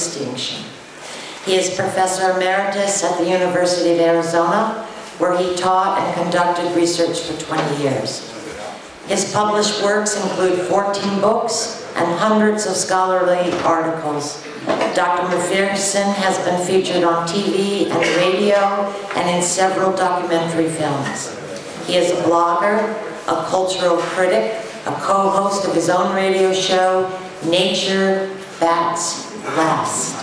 extinction. He is Professor Emeritus at the University of Arizona, where he taught and conducted research for 20 years. His published works include 14 books and hundreds of scholarly articles. Dr. McPherson has been featured on TV and radio and in several documentary films. He is a blogger, a cultural critic, a co-host of his own radio show, Nature Bats Last.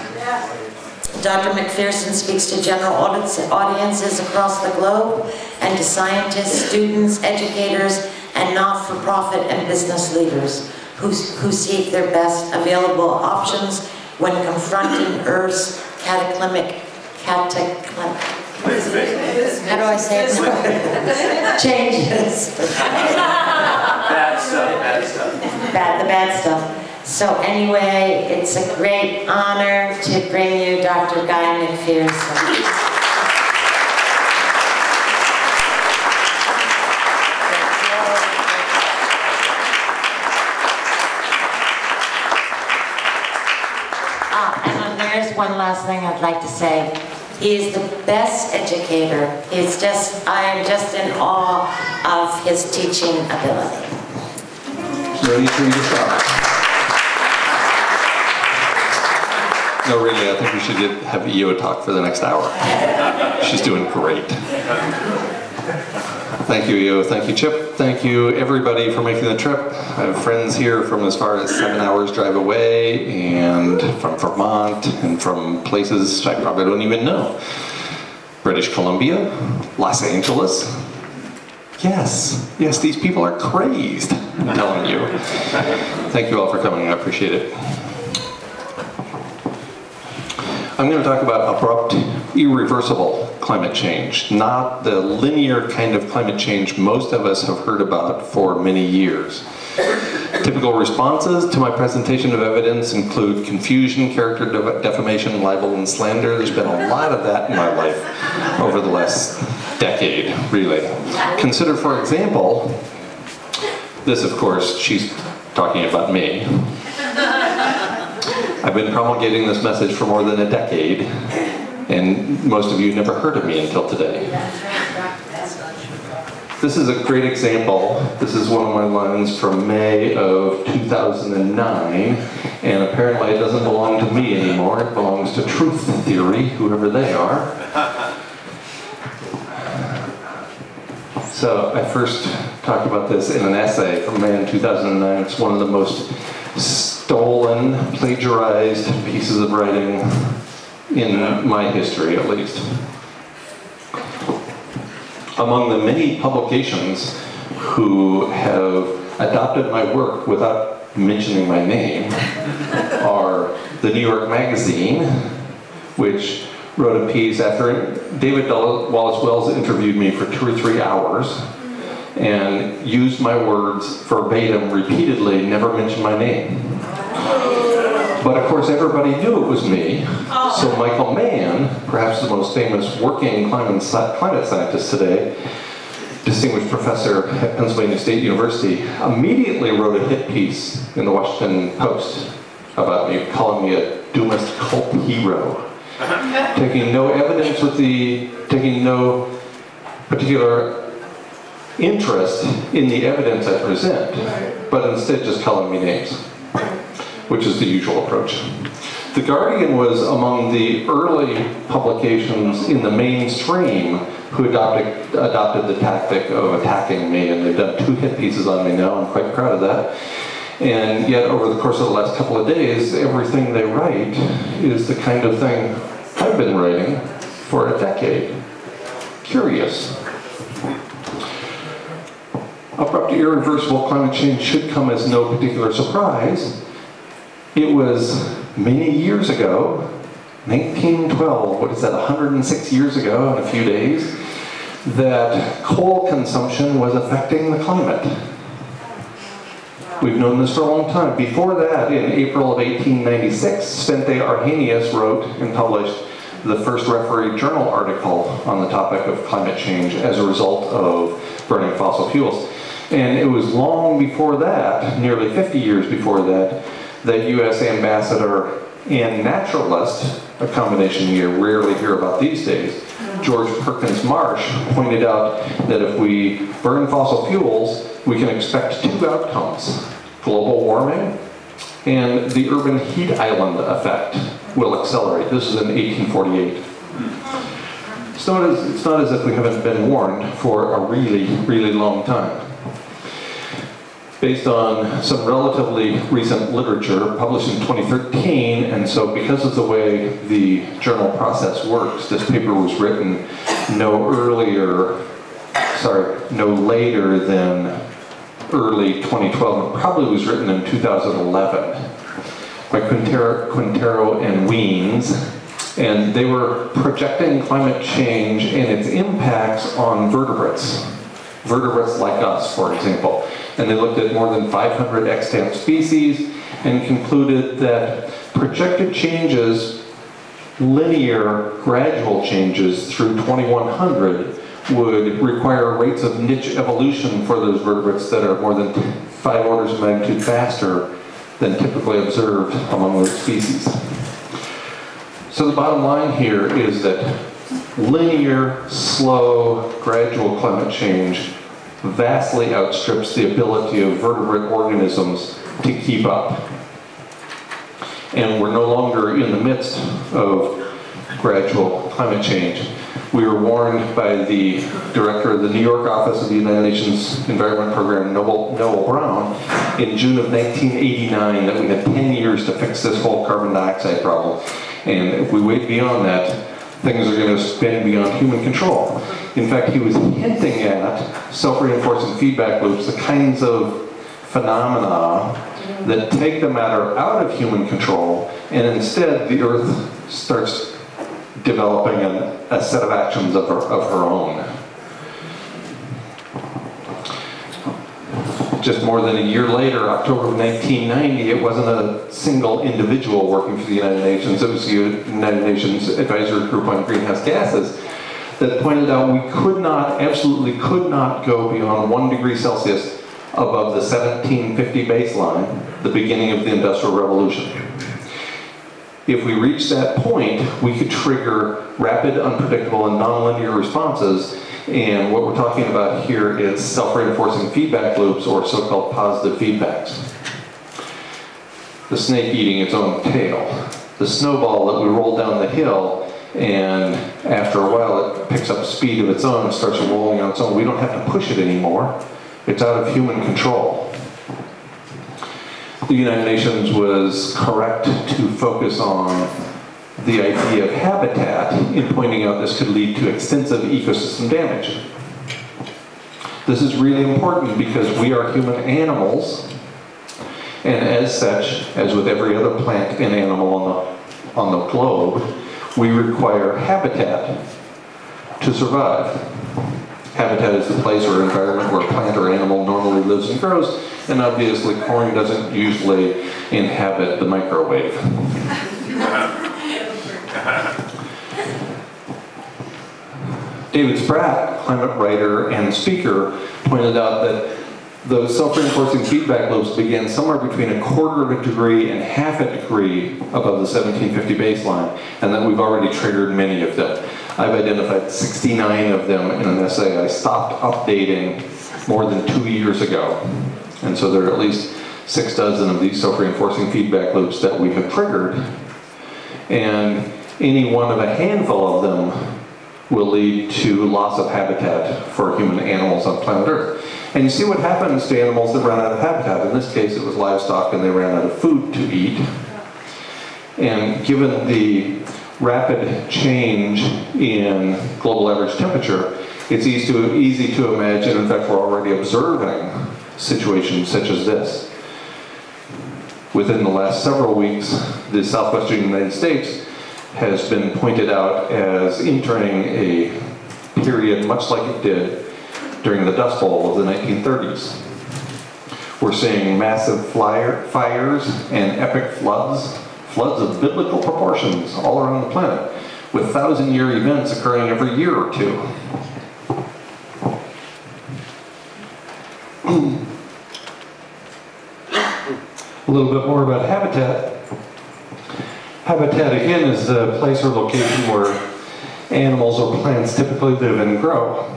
Dr. McPherson speaks to general audiences across the globe and to scientists, students, educators, and not-for-profit and business leaders who seek their best available options when confronting Earth's cataclysmic, how do I say it? Changes. Bad stuff. The bad stuff. So anyway, it's a great honor to bring you Dr. Guy McPherson. And there's one last thing I'd like to say. He is the best educator. I am just in awe of his teaching ability. Ready for you to start. No, really, I think we should have EO talk for the next hour. She's doing great. Thank you, EO. Thank you, Chip. Thank you, everybody, for making the trip. I have friends here from as far as 7 hours drive away, and from Vermont, and from places I probably don't even know. British Columbia, Los Angeles. Yes, these people are crazed, I'm telling you. Thank you all for coming, I appreciate it. I'm going to talk about abrupt, irreversible climate change, not the linear kind of climate change most of us have heard about for many years. Typical responses to my presentation of evidence include confusion, character defamation, libel, and slander. There's been a lot of that in my life over the last decade, really. Consider, for example, this, of course, she's talking about me. I've been promulgating this message for more than a decade, and most of you never heard of me until today. This is a great example. This is one of my lines from May of 2009, and apparently it doesn't belong to me anymore. It belongs to Truth Theory, whoever they are. So I first talked about this in an essay from May in 2009. It's one of the most stolen, plagiarized pieces of writing in my history, at least. Among the many publications who have adopted my work without mentioning my name are the New York Magazine, which wrote a piece after David Wallace Wells interviewed me for 2 or 3 hours and used my words verbatim repeatedly, never mentioned my name. But of course everybody knew it was me, so Michael Mann, perhaps the most famous working climate scientist today, distinguished professor at Pennsylvania State University, immediately wrote a hit piece in the Washington Post about me, calling me a doomist cult hero. Taking no evidence taking no particular interest in the evidence I present, but instead just calling me names, which is the usual approach. The Guardian was among the early publications in the mainstream who adopted the tactic of attacking me, and they've done 2 hit pieces on me now. I'm quite proud of that. And yet, over the course of the last couple of days, everything they write is the kind of thing I've been writing for a decade. Curious. Abrupt, irreversible climate change should come as no particular surprise. It was many years ago, 1912, what is that, 106 years ago in a few days, that coal consumption was affecting the climate. We've known this for a long time. Before that, in April of 1896, Svante Arrhenius wrote and published the first referee journal article on the topic of climate change as a result of burning fossil fuels. And it was long before that, nearly 50 years before that, that U.S. Ambassador and naturalist, a combination you rarely hear about these days, George Perkins Marsh, pointed out that if we burn fossil fuels, we can expect two outcomes: global warming and the urban heat island effect will accelerate. This is in 1848. It's not as if we haven't been warned for a really, really long time. Based on some relatively recent literature published in 2013, and so because of the way the journal process works, this paper was written no later than early 2012, and probably was written in 2011 by Quintero and Weens, and they were projecting climate change and its impacts on vertebrates like us, for example. And they looked at more than 500 extant species and concluded that projected changes, linear, gradual changes through 2100 would require rates of niche evolution for those vertebrates that are more than 5 orders of magnitude faster than typically observed among those species. So the bottom line here is that linear, slow, gradual climate change vastly outstrips the ability of vertebrate organisms to keep up. And we're no longer in the midst of gradual climate change. We were warned by the director of the New York office of the United Nations Environment Program, Noel Brown, in June of 1989 that we had 10 years to fix this whole carbon dioxide problem. And if we wait beyond that, things are going to spin beyond human control. In fact, he was hinting at self-reinforcing feedback loops, the kinds of phenomena that take the matter out of human control, and instead the Earth starts developing a set of actions of her own. Just more than a year later, October of 1990, it wasn't a single individual working for the United Nations, it was the United Nations Advisory Group on Greenhouse Gases that pointed out we absolutely could not go beyond 1 degree Celsius above the 1750 baseline, the beginning of the Industrial Revolution. If we reached that point, we could trigger rapid, unpredictable, and nonlinear responses. And what we're talking about here is self-reinforcing feedback loops, or so-called positive feedbacks. The snake eating its own tail. The snowball that we roll down the hill, and after a while it picks up speed of its own and starts rolling on its own. We don't have to push it anymore. It's out of human control. The United Nations was correct to focus on the idea of habitat in pointing out this could lead to extensive ecosystem damage. This is really important because we are human animals, and as such, as with every other plant and animal on the globe, we require habitat to survive. Habitat is the place or environment where a plant or animal normally lives and grows, and obviously corn doesn't usually inhabit the microwave. David Spratt, climate writer and speaker, pointed out that those self-reinforcing feedback loops began somewhere between 1/4 of a degree and 1/2 a degree above the 1750 baseline, and that we've already triggered many of them. I've identified 69 of them in an essay I stopped updating more than 2 years ago. And so there are at least 6 dozen of these self-reinforcing feedback loops that we have triggered. And any one of a handful of them will lead to loss of habitat for human animals on planet Earth. And you see what happens to animals that run out of habitat. In this case, it was livestock, and they ran out of food to eat. And given the rapid change in global average temperature, it's easy to imagine, in fact we're already observing situations such as this. Within the last several weeks, the southwestern United States has been pointed out as entering a period much like it did during the Dust Bowl of the 1930s. We're seeing massive fires and epic floods of biblical proportions all around the planet, with 1,000-year events occurring every year or two. A little bit more about habitat. Habitat, again, is the place or location where animals or plants typically live and grow.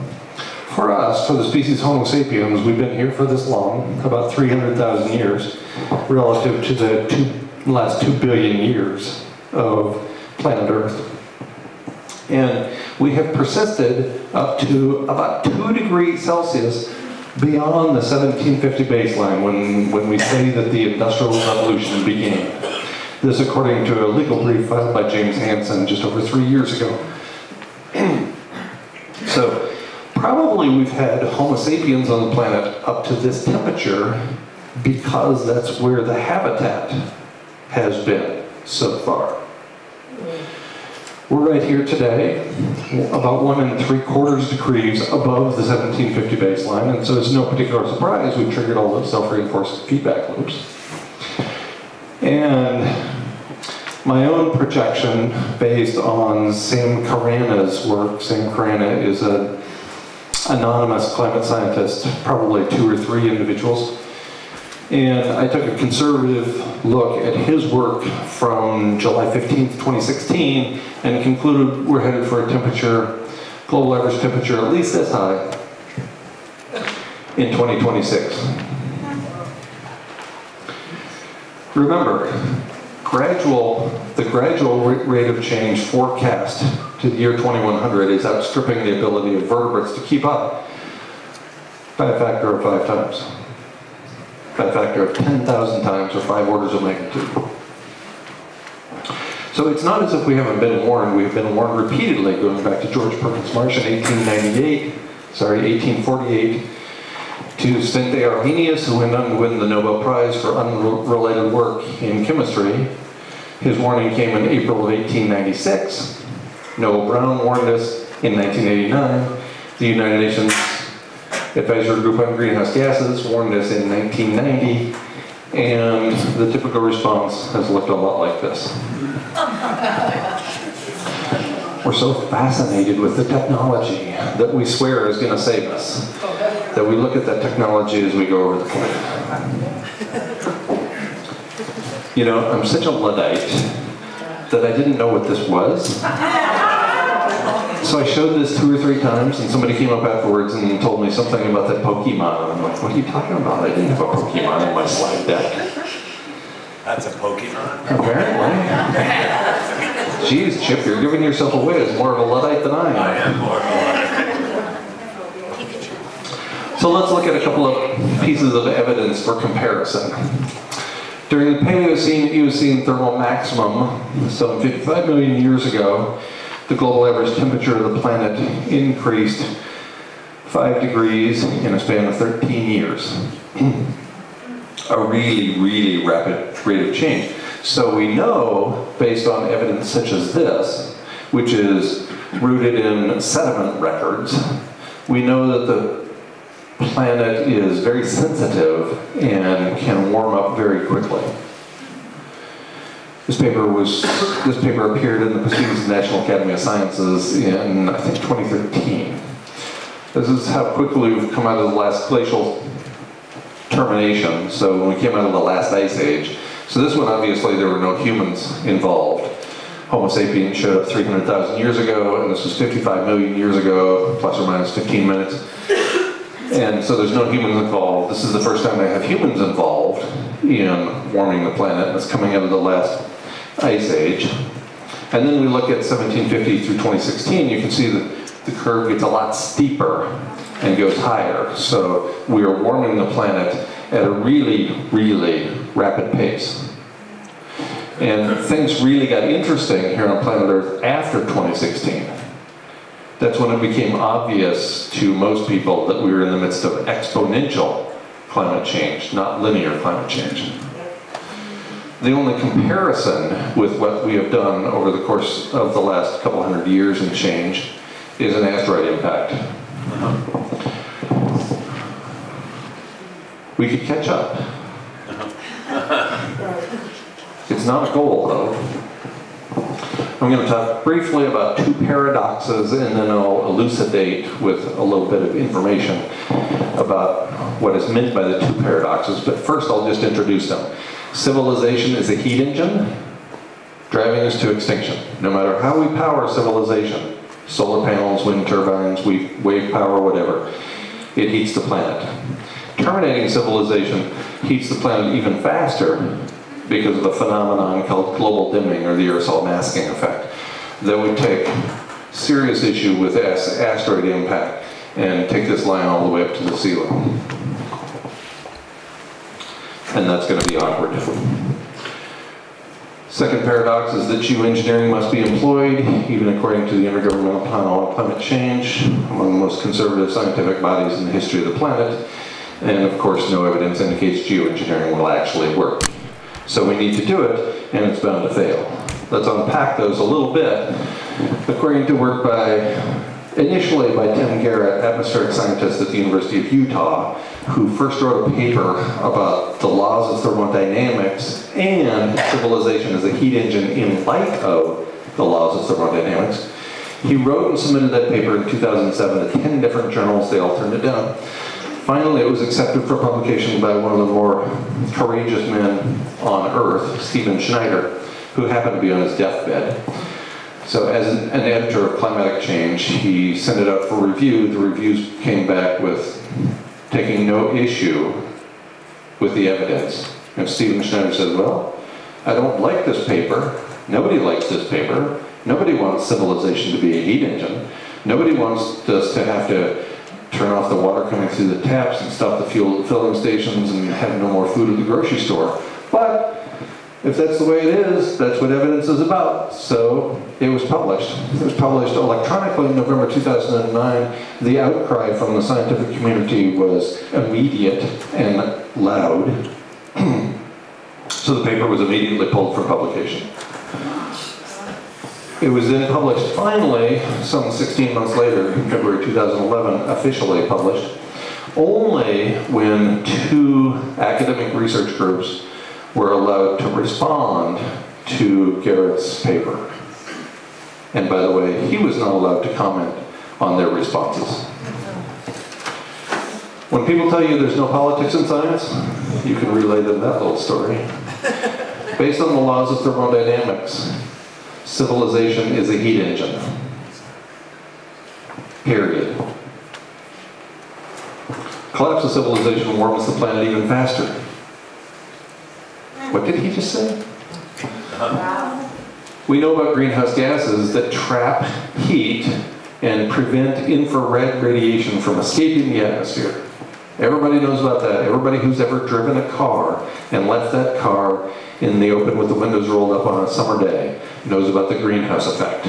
For us, for the species Homo sapiens, we've been here for this long, about 300,000 years, relative to the last 2 billion years of planet Earth. And we have persisted up to about 2 degrees Celsius beyond the 1750 baseline when we say that the Industrial Revolution began. This according to a legal brief filed by James Hansen just over 3 years ago. So probably we've had Homo sapiens on the planet up to this temperature because that's where the habitat has been so far. We're right here today, about 1 3/4 degrees above the 1750 baseline, and so it's no particular surprise we've triggered all those self-reinforcing feedback loops. And my own projection, based on Sam Carana's work. Sam Carana is an anonymous climate scientist, probably 2 or 3 individuals. And I took a conservative look at his work from July 15th, 2016, and concluded we're headed for a temperature, global average temperature at least as high in 2026. Remember, the gradual rate of change forecast to the year 2100 is outstripping the ability of vertebrates to keep up by a factor of 5 times. By a factor of 10,000 times, or 5 orders of magnitude. So it's not as if we haven't been warned. We've been warned repeatedly, going back to George Perkins Marsh in 1848, to Svante Arrhenius, who went on to win the Nobel Prize for unrelated work in chemistry. His warning came in April of 1896. Noel Brown warned us in 1989. The United Nations Advisory Group on Greenhouse Gases warned us in 1990, and the typical response has looked a lot like this. We're so fascinated with the technology that we swear is going to save us, that we look at that technology as we go over the planet. You know, I'm such a Luddite that I didn't know what this was. So I showed this 2 or 3 times, and somebody came up afterwards and told me something about that Pokemon. And I'm like, what are you talking about? I didn't have a Pokemon in my slide deck. That's a Pokemon? Apparently. Jeez, Chip, you're giving yourself away as more of a Luddite than I am. I am more of a Luddite. So let's look at a couple of pieces of evidence for comparison. During the Paleocene-Eocene thermal maximum, some 55 million years ago, the global average temperature of the planet increased 5 degrees in a span of 13 years. A really, really rapid rate of change. So we know, based on evidence such as this, which is rooted in sediment records, we know that the planet is very sensitive and can warm up very quickly. This paper appeared in the Proceedings of the National Academy of Sciences in, I think, 2013. This is how quickly we've come out of the last glacial termination, so when we came out of the last ice age. So this one, obviously, there were no humans involved. Homo sapiens showed up 300,000 years ago, and this was 55 million years ago, plus or minus 15 minutes. And so there's no humans involved. This is the first time they have humans involved in warming the planet, and it's coming out of the last ice age. And then we look at 1750 through 2016, you can see that the curve gets a lot steeper and goes higher. So we are warming the planet at a really, really rapid pace. And things really got interesting here on planet Earth after 2016. That's when it became obvious to most people that we were in the midst of exponential climate change, not linear climate change. The only comparison with what we have done over the course of the last couple hundred years and change is an asteroid impact. We could catch up. It's not a goal, though. I'm going to talk briefly about 2 paradoxes, and then I'll elucidate with a little bit of information about what is meant by the 2 paradoxes. But first, I'll just introduce them. Civilization is a heat engine. driving us to extinction. No matter how we power civilization, solar panels, wind turbines, wave power, whatever, it heats the planet. Terminating civilization heats the planet even faster because of a phenomenon called global dimming, or the aerosol masking effect, that would take serious issue with asteroid impact and take this line all the way up to the ceiling. And that's going to be awkward. Second paradox is that geoengineering must be employed, even according to the Intergovernmental Panel on Climate Change, among the most conservative scientific bodies in the history of the planet. And of course, no evidence indicates geoengineering will actually work. So we need to do it, and it's bound to fail. Let's unpack those a little bit. According to work initially by Tim Garrett, atmospheric scientist at the University of Utah, who first wrote a paper about the laws of thermodynamics and civilization as a heat engine in light of the laws of thermodynamics. He wrote and submitted that paper in 2007 to 10 different journals. They all turned it down. Finally, it was accepted for publication by one of the more courageous men on Earth, Stephen Schneider, who happened to be on his deathbed. So as an editor of Climatic Change, he sent it out for review. The reviews came back with taking no issue with the evidence. And Stephen Schneider said, well, I don't like this paper. Nobody likes this paper. Nobody wants civilization to be a heat engine. Nobody wants us to have to turn off the water coming through the taps and stop the fuel filling stations and have no more food at the grocery store. But if that's the way it is, that's what evidence is about. So it was published. It was published electronically in November 2009. The outcry from the scientific community was immediate and loud. So the paper was immediately pulled from publication. It was then published finally, some 16 months later, in February 2011, officially published, only when 2 academic research groups were allowed to respond to Garrett's paper. And by the way, he was not allowed to comment on their responses. When people tell you there's no politics in science, you can relay them that little story. Based on the laws of thermodynamics, civilization is a heat engine. Period. Collapse of civilization warms the planet even faster. What did he just say? We know about greenhouse gases that trap heat and prevent infrared radiation from escaping the atmosphere. Everybody knows about that. Everybody who's ever driven a car and left that car in the open with the windows rolled up on a summer day knows about the greenhouse effect.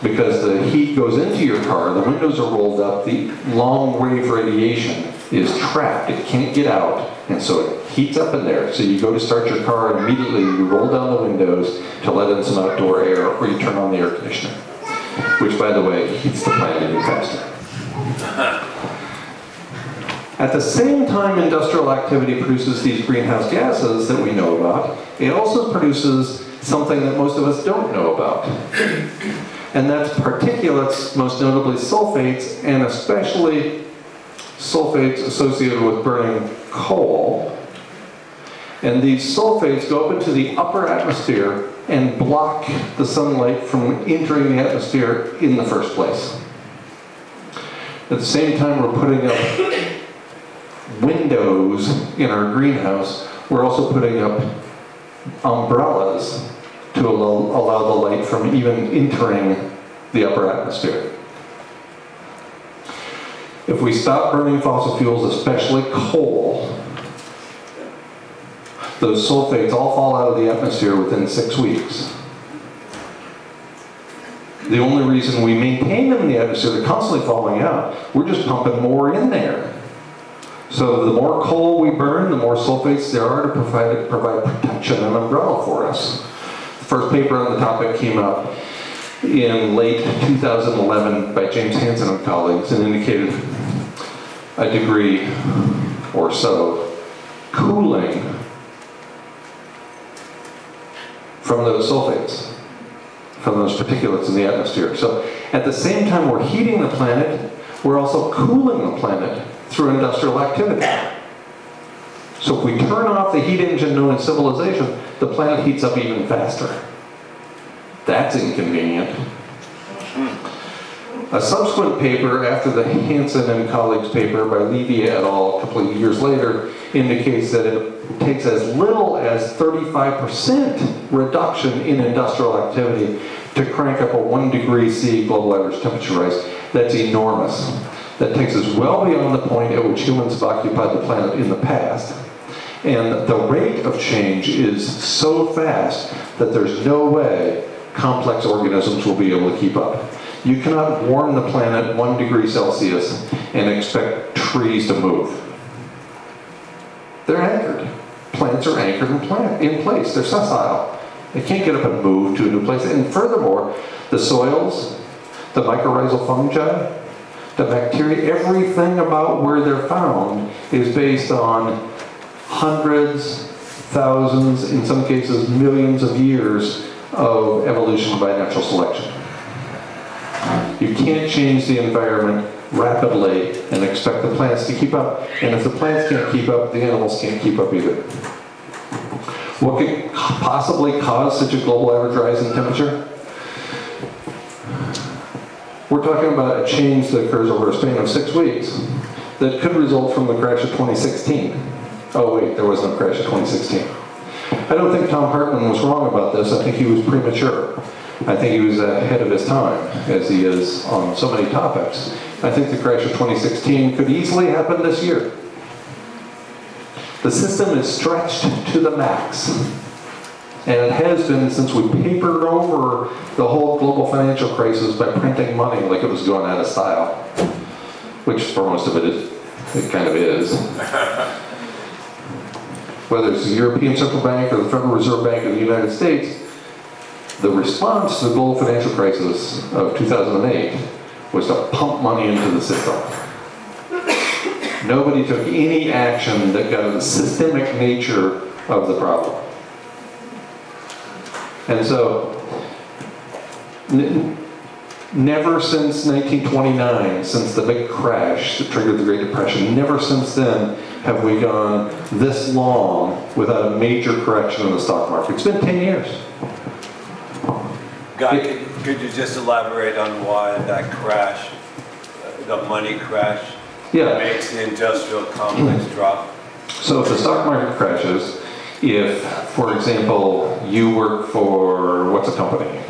Because the heat goes into your car, the windows are rolled up, the long wave radiation is trapped, it can't get out, and so it heats up in there. So you go to start your car and immediately you roll down the windows to let in some outdoor air, or you turn on the air conditioner, which by the way heats the planet even faster. At the same time industrial activity produces these greenhouse gases that we know about, it also produces something that most of us don't know about. And that's particulates, most notably sulfates, and especially sulfates associated with burning coal. And these sulfates go up into the upper atmosphere and block the sunlight from entering the atmosphere in the first place. At the same time we're putting up windows in our greenhouse, we're also putting up umbrellas to allow the light from even entering the upper atmosphere. If we stop burning fossil fuels, especially coal, those sulfates all fall out of the atmosphere within 6 weeks. The only reason we maintain them in the atmosphere, they're constantly falling out, we're just pumping more in there. So the more coal we burn, the more sulfates there are to provide protection and umbrella for us. The first paper on the topic came out in late 2011 by James Hansen and colleagues and indicated a degree or so cooling from those sulfates, from those particulates in the atmosphere. So at the same time we're heating the planet, we're also cooling the planet through industrial activity. So if we turn off the heat engine known as civilization, the planet heats up even faster. That's inconvenient. A subsequent paper after the Hansen and colleagues paper by Levy et al. A couple of years later indicates that it takes as little as 35% reduction in industrial activity to crank up a 1 degree C global average temperature rise. That's enormous. That takes us well beyond the point at which humans have occupied the planet in the past. And the rate of change is so fast that there's no way complex organisms will be able to keep up. You cannot warm the planet 1 degree Celsius and expect trees to move. They're anchored. Plants are anchored in place. They're sessile. They can't get up and move to a new place. And furthermore, the soils, the mycorrhizal fungi, the bacteria, everything about where they're found is based on hundreds, thousands, in some cases millions of years of evolution by natural selection. You can't change the environment rapidly and expect the plants to keep up. And if the plants can't keep up, the animals can't keep up either. What could possibly cause such a global average rise in temperature? We're talking about a change that occurs over a span of 6 weeks that could result from the crash of 2016. Oh wait, there was no crash of 2016. I don't think Tom Hartman was wrong about this. I think he was premature. I think he was ahead of his time, as he is on so many topics. I think the crash of 2016 could easily happen this year. The system is stretched to the max. And it has been since we papered over the whole global financial crisis by printing money like it was going out of style. Which for most of it kind of is. Whether it's the European Central Bank or the Federal Reserve Bank of the United States, the response to the global financial crisis of 2008 was to pump money into the system. Nobody took any action that got at the systemic nature of the problem. And so, never since 1929, since the big crash that triggered the Great Depression, never since then have we gone this long without a major correction in the stock market. It's been 10 years. Guy, could you just elaborate on why that crash, the money crash, makes the industrial complex drop? So if the stock market crashes, if, for example, you work for, what's a company?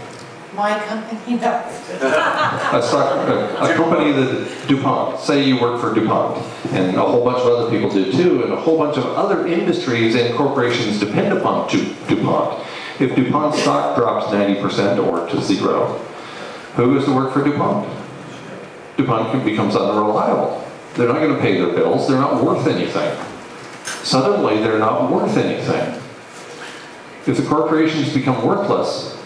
My company, no. A company that DuPont, say you work for DuPont, and a whole bunch of other people do too, and a whole bunch of other industries and corporations depend upon DuPont. If DuPont's stock drops 90% or to zero, who goes to work for DuPont? DuPont becomes unreliable. They're not going to pay their bills, they're not worth anything. Suddenly, they're not worth anything. If the corporations become worthless,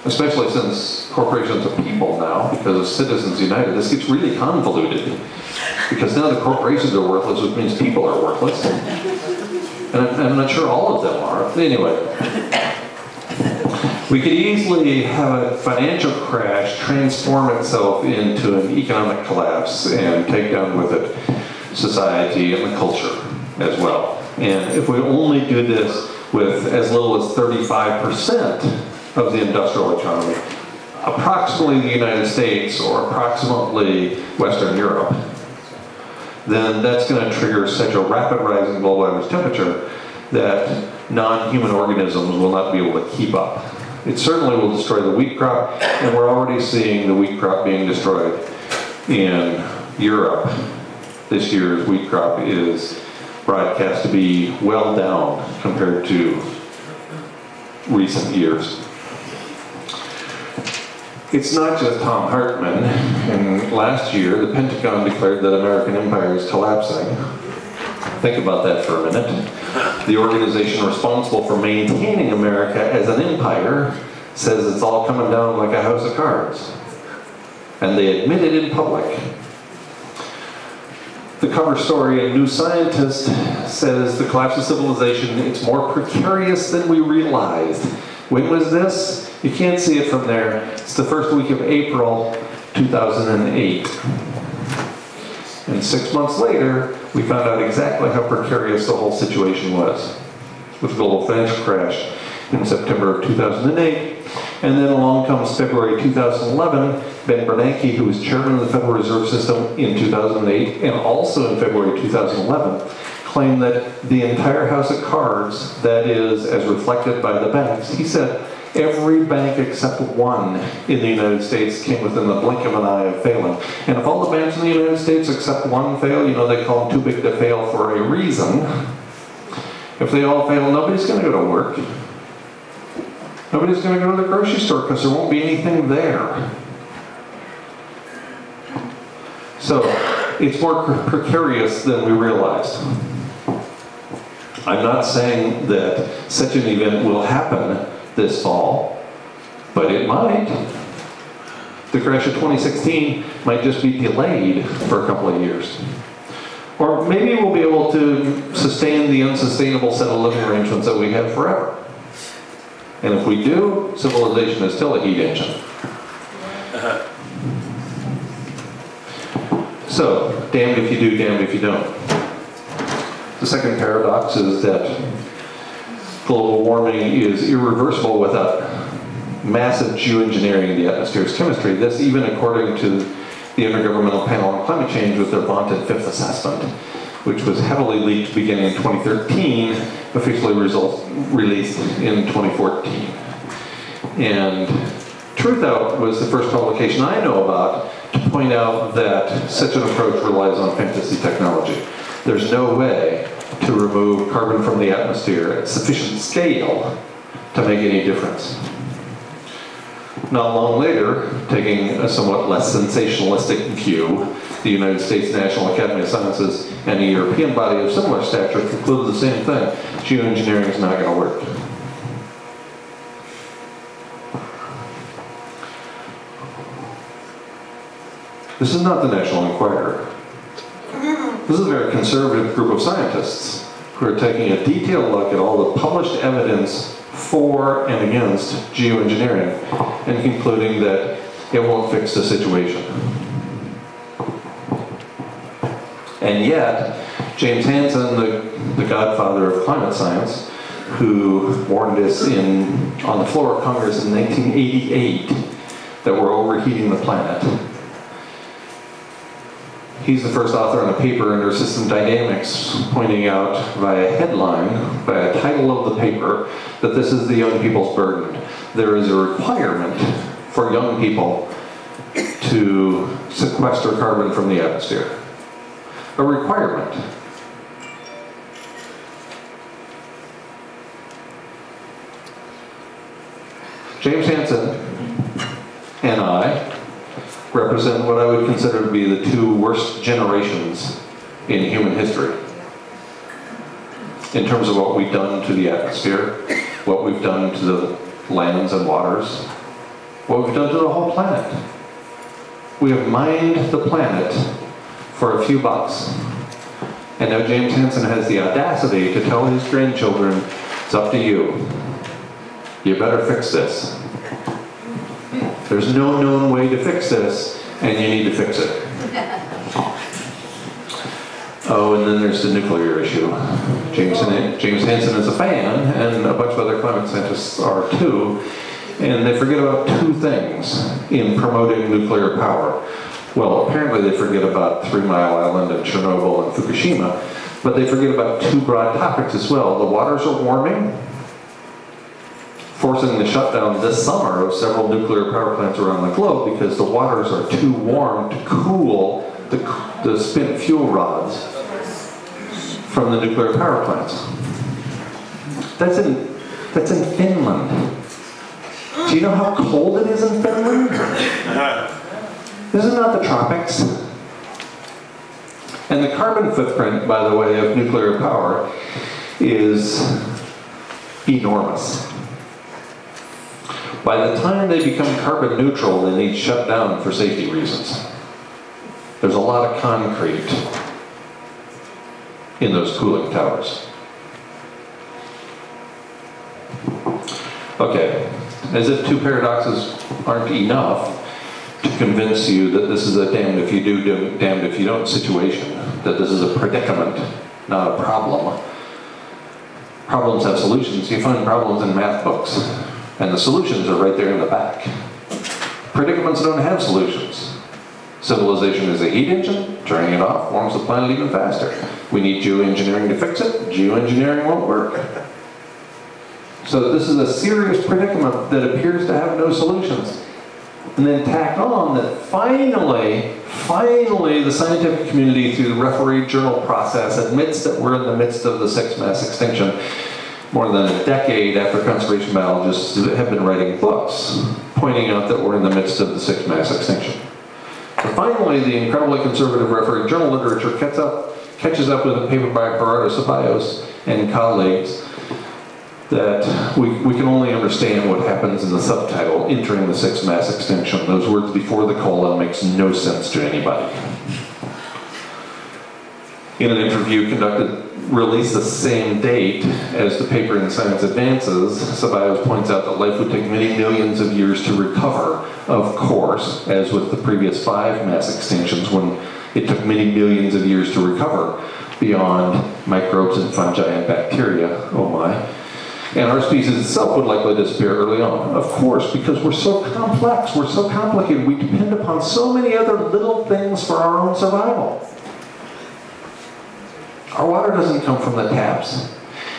especially since corporations are people now, because of Citizens United, this gets really convoluted. Because now the corporations are worthless, which means people are worthless. And I'm not sure all of them are. Anyway, we could easily have a financial crash transform itself into an economic collapse and take down with it society and the culture as well. And if we only do this with as little as 35% of the industrial economy, approximately the United States or approximately Western Europe, then that's going to trigger such a rapid rise in global average temperature that non-human organisms will not be able to keep up. It certainly will destroy the wheat crop, and we're already seeing the wheat crop being destroyed in Europe. This year's wheat crop is broadcast to be well down compared to recent years. It's not just Tom Hartman, and last year the Pentagon declared that American empire is collapsing. Think about that for a minute. The organization responsible for maintaining America as an empire says it's all coming down like a house of cards. And they admit it in public. The cover story in New Scientist says the collapse of civilization, it's more precarious than we realized. When was this? You can't see it from there. It's the first week of April 2008. And 6 months later, we found out exactly how precarious the whole situation was with the global financial crash in September of 2008. And then along comes February 2011, Ben Bernanke, who was chairman of the Federal Reserve System in 2008, and also in February 2011, claimed that the entire house of cards, that is, as reflected by the banks, he said, every bank except one in the United States came within the blink of an eye of failing. And if all the banks in the United States except one fail, you know, they call them too big to fail for a reason. If they all fail, nobody's going to go to work. Nobody's going to go to the grocery store because there won't be anything there. So it's more precarious than we realized. I'm not saying that such an event will happen this fall, but it might. The crash of 2016 might just be delayed for a couple of years. Or maybe we'll be able to sustain the unsustainable set of living arrangements that we have forever. And if we do, civilization is still a heat engine. So, damned if you do, damned if you don't. The second paradox is that global warming is irreversible without massive geoengineering of the atmosphere's chemistry. This even according to the Intergovernmental Panel on Climate Change with their vaunted fifth assessment, which was heavily leaked beginning in 2013, officially released in 2014. And Truth Out was the first publication I know about to point out that such an approach relies on fantasy technology. There's no way to remove carbon from the atmosphere at sufficient scale to make any difference. Not long later, taking a somewhat less sensationalistic view, the United States National Academy of Sciences and a European body of similar stature concluded the same thing. Geoengineering is not going to work. This is not the National Enquirer. This is a very conservative group of scientists who are taking a detailed look at all the published evidence for and against geoengineering and concluding that it won't fix the situation. And yet, James Hansen, the godfather of climate science, who warned us on the floor of Congress in 1988 that we're overheating the planet, he's the first author on a paper in System Dynamics pointing out via headline, by a title of the paper, that this is the young people's burden. There is a requirement for young people to sequester carbon from the atmosphere. A requirement. James Hansen and I represent what I would consider to be the two worst generations in human history in terms of what we've done to the atmosphere, what we've done to the lands and waters, what we've done to the whole planet. We have mined the planet for a few bucks. And now James Hansen has the audacity to tell his grandchildren, it's up to you. You better fix this. There's no known way to fix this, and you need to fix it. Oh, and then there's the nuclear issue. James Hansen is a fan, and a bunch of other climate scientists are too, and they forget about two things in promoting nuclear power. Well, apparently they forget about 3 Mile Island and Chernobyl and Fukushima, but they forget about two broad topics as well. The waters are warming, forcing the shutdown this summer of several nuclear power plants around the globe because the waters are too warm to cool the spent fuel rods from the nuclear power plants. That's in Finland. Do you know how cold it is in Finland? This is not the tropics. And the carbon footprint, by the way, of nuclear power is enormous. By the time they become carbon neutral, they need shut down for safety reasons. There's a lot of concrete in those cooling towers. Okay, as if two paradoxes aren't enough, to convince you that this is a damned if you do, damned if you don't situation, that this is a predicament, not a problem. Problems have solutions. You find problems in math books, and the solutions are right there in the back. Predicaments don't have solutions. Civilization is a heat engine. Turning it off warms the planet even faster. We need geoengineering to fix it. Geoengineering won't work. So this is a serious predicament that appears to have no solutions. And then tack on that finally, the scientific community through the refereed journal process admits that we're in the midst of the sixth mass extinction. More than a decade after conservation biologists have been writing books pointing out that we're in the midst of the sixth mass extinction. So finally, the incredibly conservative refereed journal literature catches up with a paper by Gerardo Ceballos and colleagues that we can only understand what happens in the subtitle, entering the sixth mass extinction. Those words before the colon makes no sense to anybody. In an interview released the same date as the paper in Science Advances, Ceballos points out that life would take many millions of years to recover, of course, as with the previous 5 mass extinctions when it took many millions of years to recover beyond microbes and fungi and bacteria, oh my. And our species itself would likely disappear early on. Of course, because we're so complex, we're so complicated, we depend upon so many other little things for our own survival. Our water doesn't come from the taps.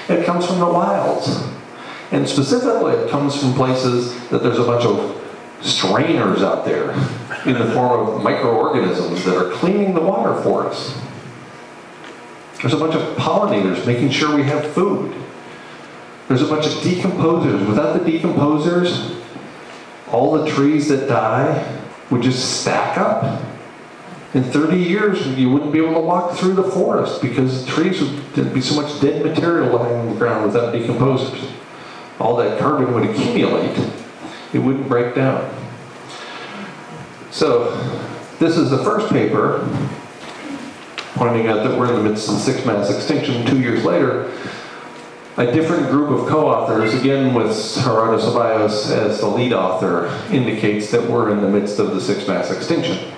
It comes from the wilds. And specifically, it comes from places that there's a bunch of strainers out there in the form of microorganisms that are cleaning the water for us. There's a bunch of pollinators making sure we have food. There's a bunch of decomposers. Without the decomposers, all the trees that die would just stack up. In 30 years, you wouldn't be able to walk through the forest because there'd be so much dead material lying on the ground without decomposers. All that carbon would accumulate. It wouldn't break down. So, this is the first paper pointing out that we're in the midst of the sixth mass extinction. 2 years later, a different group of co-authors, again with Gerardo Ceballos as the lead author, indicates that we're in the midst of the sixth mass extinction.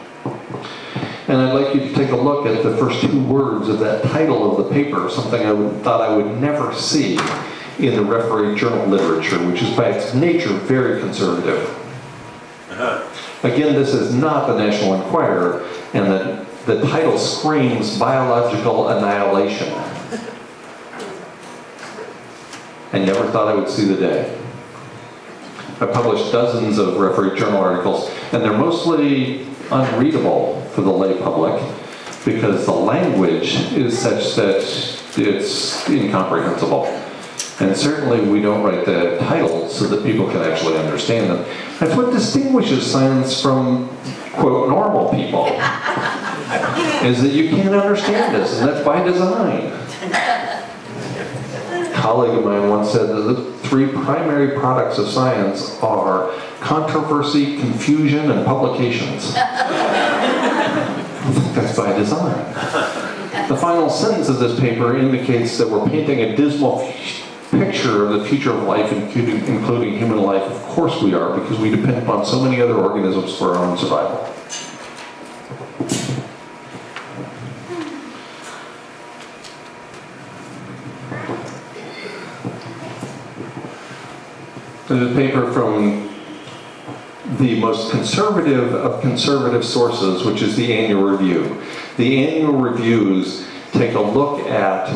And I'd like you to take a look at the first 2 words of that title of the paper, something I thought I would never see in the refereed journal literature, which is by its nature very conservative. Again, this is not the National Enquirer, and the title screams biological annihilation. I never thought I would see the day. I published dozens of refereed journal articles, and they're mostly unreadable for the lay public because the language is such that it's incomprehensible. And certainly we don't write the titles so that people can actually understand them. That's what distinguishes science from, quote, normal people, is that you can't understand us, and that's by design. A colleague of mine once said that the 3 primary products of science are controversy, confusion, and publications. I think that's by design. The final sentence of this paper indicates that we're painting a dismal picture of the future of life, including human life. Of course we are, because we depend upon so many other organisms for our own survival. There's a paper from the most conservative of conservative sources, which is the annual review. The annual reviews take a look at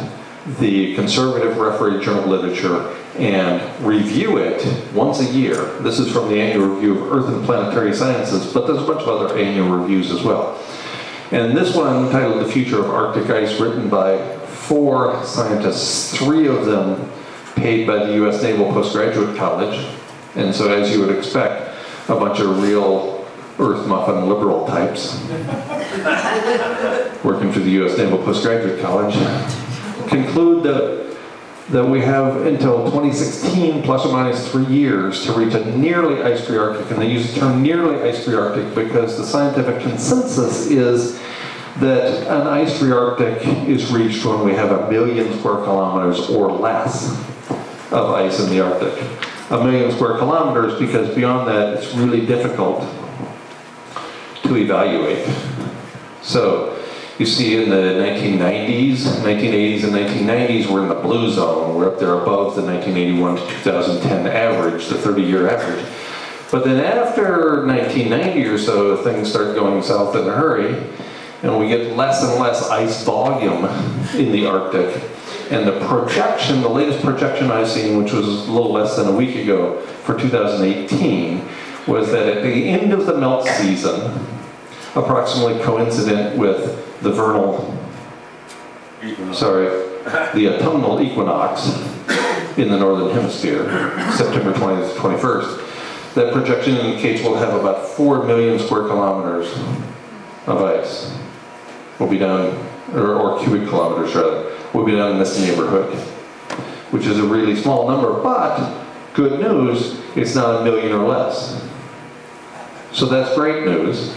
the conservative refereed journal literature and review it once a year. This is from the annual review of Earth and Planetary Sciences, but there's a bunch of other annual reviews as well. And this one, titled The Future of Arctic Ice, written by 4 scientists, 3 of them paid by the U.S. Naval Postgraduate College. And so, as you would expect, a bunch of real earth muffin liberal types working for the U.S. Naval Postgraduate College conclude that we have until 2016, plus or minus 3 years, to reach a nearly ice-free Arctic. And they use the term nearly ice-free Arctic because the scientific consensus is that an ice-free Arctic is reached when we have 1 million square kilometers or less of ice in the Arctic. 1 million square kilometers, because beyond that it's really difficult to evaluate. So you see in the 1980s and 1990s, we're in the blue zone. We're up there above the 1981 to 2010 average, the 30-year average. But then after 1990 or so, things start going south in a hurry, and we get less and less ice volume in the Arctic. And the projection, the latest projection I've seen, which was a little less than a week ago for 2018, was that at the end of the melt season, approximately coincident with the the autumnal equinox in the northern hemisphere, September 20th to 21st, that projection indicates we'll have about 4 million square kilometers of ice. We'll be down, or cubic kilometers rather, we'll be down in this neighborhood, which is a really small number, but good news, it's not a million or less. So that's great news,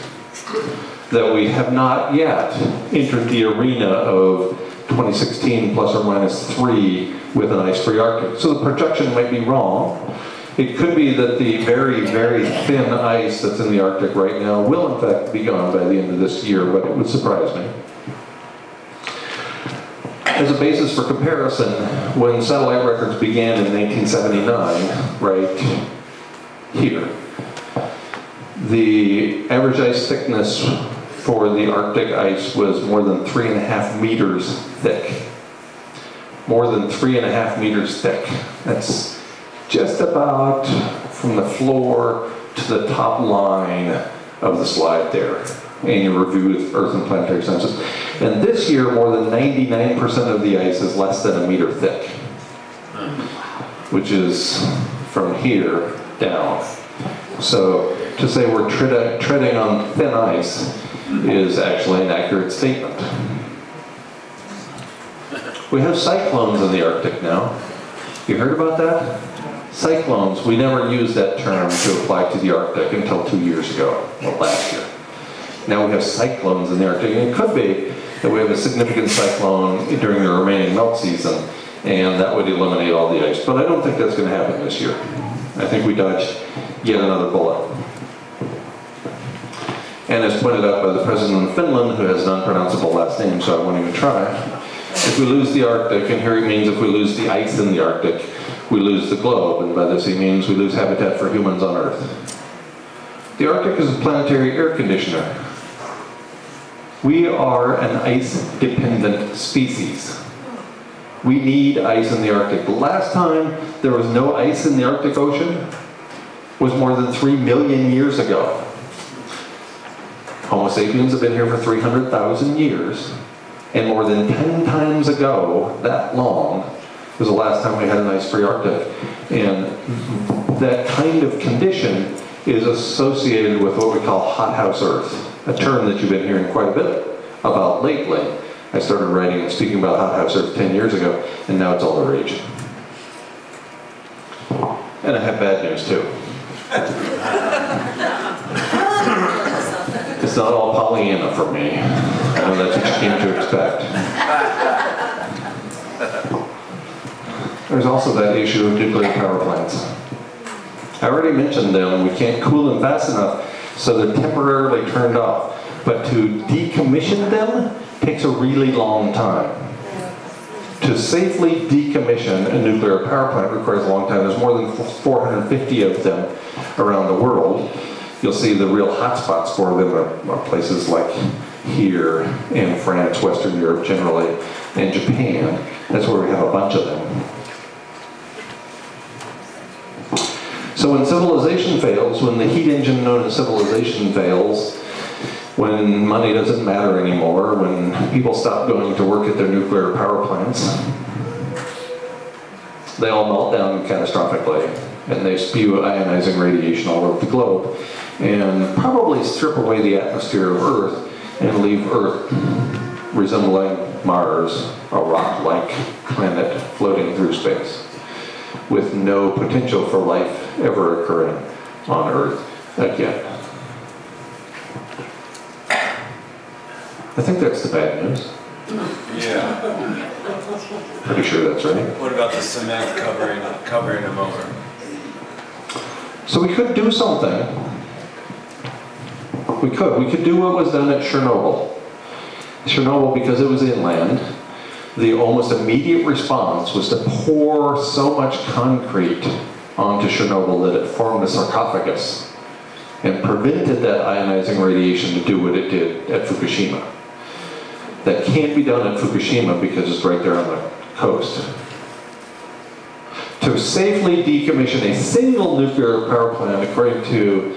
that we have not yet entered the arena of 2016 plus or minus 3 with an ice-free Arctic. So the projection might be wrong. It could be that the very, very thin ice that's in the Arctic right now will in fact be gone by the end of this year, but it would surprise me. As a basis for comparison, when satellite records began in 1979, right here, the average ice thickness for the Arctic ice was more than 3.5 meters thick. More than 3.5 meters thick. That's just about from the floor to the top line of the slide there. Annual review of Earth and planetary census. And this year, more than 99% of the ice is less than a meter thick, which is from here down. So to say we're treading on thin ice is actually an accurate statement. We have cyclones in the Arctic now. You heard about that? Cyclones, we never used that term to apply to the Arctic until 2 years ago, well, last year. Now we have cyclones in the Arctic, and it could be that we have a significant cyclone during the remaining melt season, and that would eliminate all the ice. But I don't think that's going to happen this year. I think we dodged yet another bullet. And as pointed out by the president of Finland, who has an unpronounceable last name, so I won't even try, if we lose the Arctic, and here he means if we lose the ice in the Arctic, we lose the globe, and by this he means we lose habitat for humans on Earth. The Arctic is a planetary air conditioner. We are an ice-dependent species. We need ice in the Arctic. The last time there was no ice in the Arctic Ocean was more than 3 million years ago. Homo sapiens have been here for 300,000 years, and more than 10 times ago, that long, was the last time we had an ice-free Arctic. And that kind of condition is associated with what we call hothouse Earth, a term that you've been hearing quite a bit about lately. I started writing and speaking about hothouse Earth 10 years ago, and now it's all the rage. And I have bad news too. It's not all Pollyanna for me. I know that's what you came to expect. There's also that issue of nuclear power plants. I already mentioned them. We can't cool them fast enough, so they're temporarily turned off. But to decommission them takes a really long time. To safely decommission a nuclear power plant requires a long time. There's more than 450 of them around the world. You'll see the real hotspots for them are places like here in France, Western Europe generally, and Japan. That's where we have a bunch of them. So when civilization fails, when the heat engine known as civilization fails, when money doesn't matter anymore, when people stop going to work at their nuclear power plants, they all melt down catastrophically, and they spew ionizing radiation all over the globe, and probably strip away the atmosphere of Earth and leave Earth resembling Mars, a rock-like planet floating through space, with no potential for life ever occurring on Earth again. I think that's the bad news. Yeah. Pretty sure that's right. What about the cement covering them over? So we could do something. We could do what was done at Chernobyl. Chernobyl, because it was inland, the almost immediate response was to pour so much concrete onto Chernobyl that it formed a sarcophagus and prevented that ionizing radiation to do what it did at Fukushima. That can't be done at Fukushima because it's right there on the coast. To safely decommission a single nuclear power plant, according to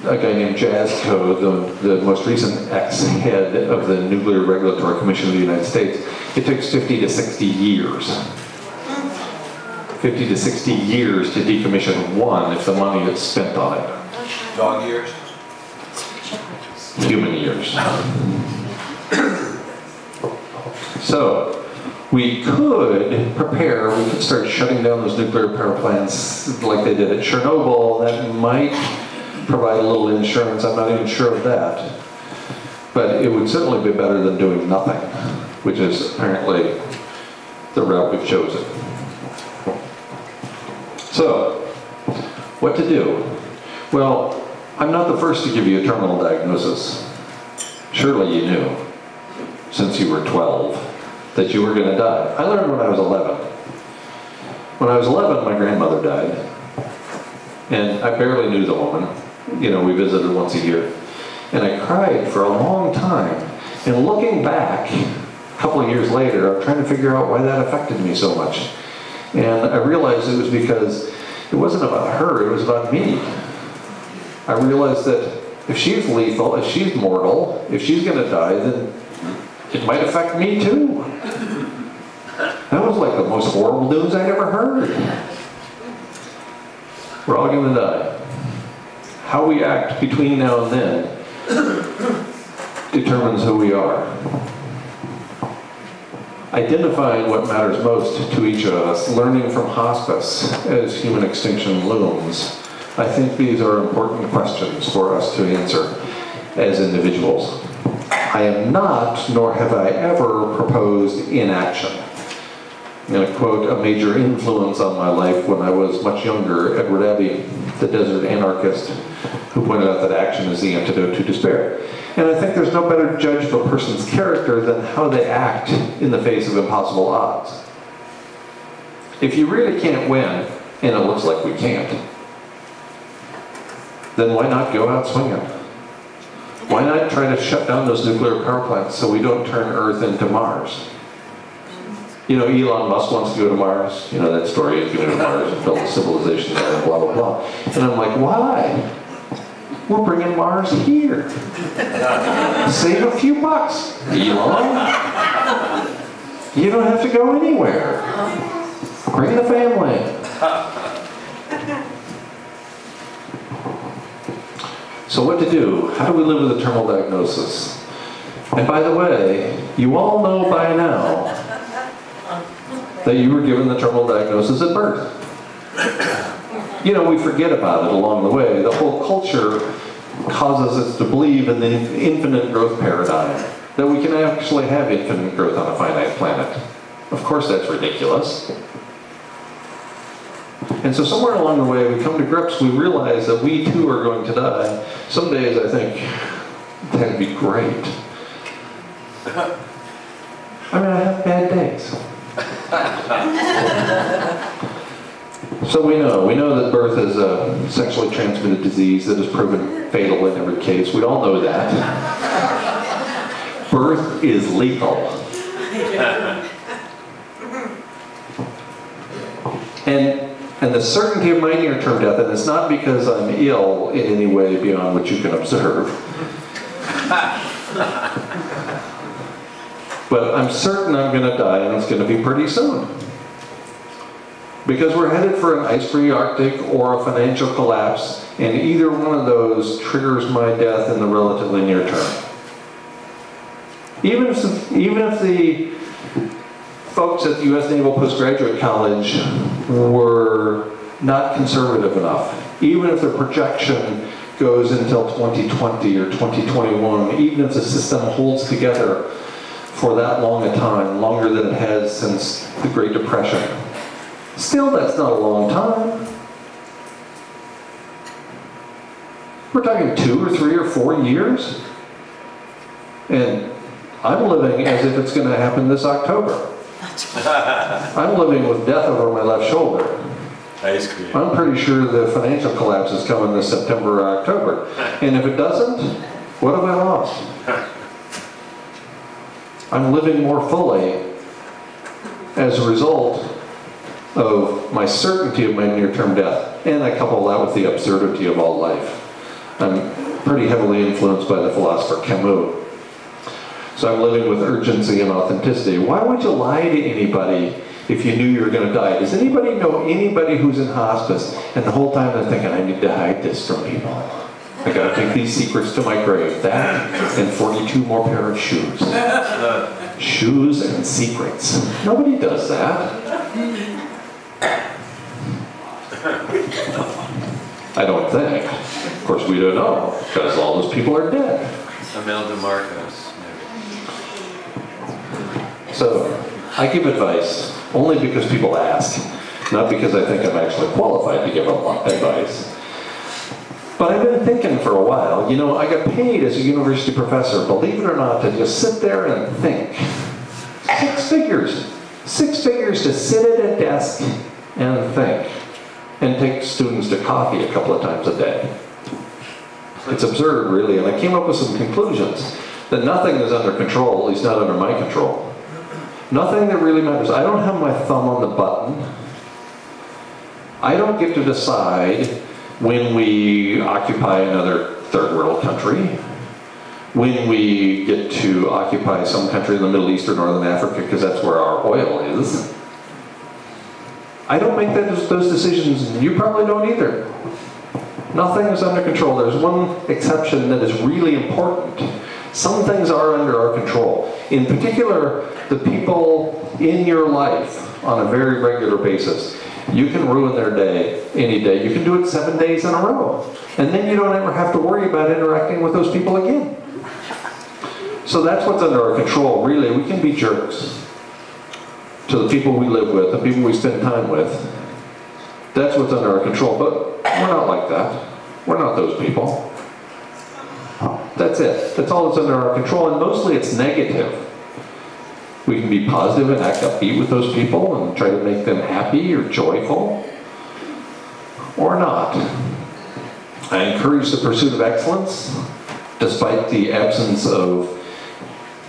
a guy named Jazzco, the most recent ex-head of the Nuclear Regulatory Commission of the United States, it takes 50 to 60 years. 50 to 60 years to decommission one if the money is spent on it. Dog years? Human years. So, we could prepare, we could start shutting down those nuclear power plants like they did at Chernobyl. That might provide a little insurance, I'm not even sure of that. But it would certainly be better than doing nothing, which is apparently the route we've chosen. So, what to do? Well, I'm not the first to give you a terminal diagnosis. Surely you knew, since you were 12, that you were going to die. I learned when I was 11. When I was 11, my grandmother died. And I barely knew the woman. You know, we visited once a year. And I cried for a long time. And looking back, a couple of years later, I'm trying to figure out why that affected me so much. And I realized it was because it wasn't about her, it was about me. I realized that if she's lethal, if she's mortal, if she's going to die, then it might affect me too. That was like the most horrible news I'd ever heard. We're all going to die. How we act between now and then determines who we are. Identifying what matters most to each of us, learning from hospice as human extinction looms. I think these are important questions for us to answer as individuals. I am not, nor have I ever proposed inaction. I'm going to quote a major influence on my life when I was much younger, Edward Abbey, the desert anarchist, who pointed out that action is the antidote to despair. And I think there's no better judge of a person's character than how they act in the face of impossible odds. If you really can't win, and it looks like we can't, then why not go out swinging? Why not try to shut down those nuclear power plants so we don't turn Earth into Mars? You know, Elon Musk wants to go to Mars. You know that story, he's going to go to Mars and build a civilization there and blah, blah, blah. And I'm like, why? We're bringing Mars here. Save a few bucks, Elon. You don't have to go anywhere. Bring the family. So what to do? How do we live with a terminal diagnosis? And by the way, you all know by now that you were given the terminal diagnosis at birth. You know, we forget about it along the way. The whole culture causes us to believe in the infinite growth paradigm, that we can actually have infinite growth on a finite planet. Of course that's ridiculous. And so somewhere along the way we come to grips, we realize that we too are going to die. Some days I think, that'd be great. I mean, I have bad days. So we know that birth is a sexually transmitted disease that is proven fatal in every case. We all know that. Birth is lethal. And the certainty of my near-term death, and it's not because I'm ill in any way beyond what you can observe, but I'm certain I'm going to die, and it's going to be pretty soon. Because we're headed for an ice-free Arctic or a financial collapse, and either one of those triggers my death in the relatively near term. Even if the folks at the U.S. Naval Postgraduate College were not conservative enough, even if the projection goes until 2020 or 2021, even if the system holds together for that long a time, longer than it has since the Great Depression, still that's not a long time. We're talking 2 or 3 or 4 years. And I'm living as if it's going to happen this October. I'm living with death over my left shoulder. Ice cream. I'm pretty sure the financial collapse is coming this September or October. And if it doesn't, what have I lost? I'm living more fully as a result of my certainty of my near-term death. And I couple that with the absurdity of all life. I'm pretty heavily influenced by the philosopher Camus. So I'm living with urgency and authenticity. Why would you lie to anybody if you knew you were going to die? Does anybody know anybody who's in hospice and the whole time they're thinking, I need to hide this from people. I got to take these secrets to my grave. That and 42 more pair of shoes. Shoes and secrets. Nobody does that. I don't think. Of course, we don't know, because all those people are dead. Imelda Marcos. So, I give advice only because people ask, not because I think I'm actually qualified to give advice. But I've been thinking for a while, you know, I got paid as a university professor, believe it or not, to just sit there and think. 6 figures. 6 figures to sit at a desk and think. And take students to coffee a couple of times a day. It's absurd, really, and I came up with some conclusions. That nothing is under control, at least not under my control. Nothing that really matters. I don't have my thumb on the button. I don't get to decide when we occupy another third world country, when we get to occupy some country in the Middle East or Northern Africa, because that's where our oil is. I don't make those decisions, and you probably don't either. Nothing is under control. There's one exception that is really important. Some things are under our control. In particular, the people in your life on a very regular basis. You can ruin their day any day. You can do it 7 days in a row. And then you don't ever have to worry about interacting with those people again. So that's what's under our control, really. We can be jerks to the people we live with, the people we spend time with. That's what's under our control. But we're not like that. We're not those people. That's it. That's all that's under our control, and mostly it's negative. We can be positive and act upbeat with those people and try to make them happy or joyful, or not. I encourage the pursuit of excellence, despite the absence of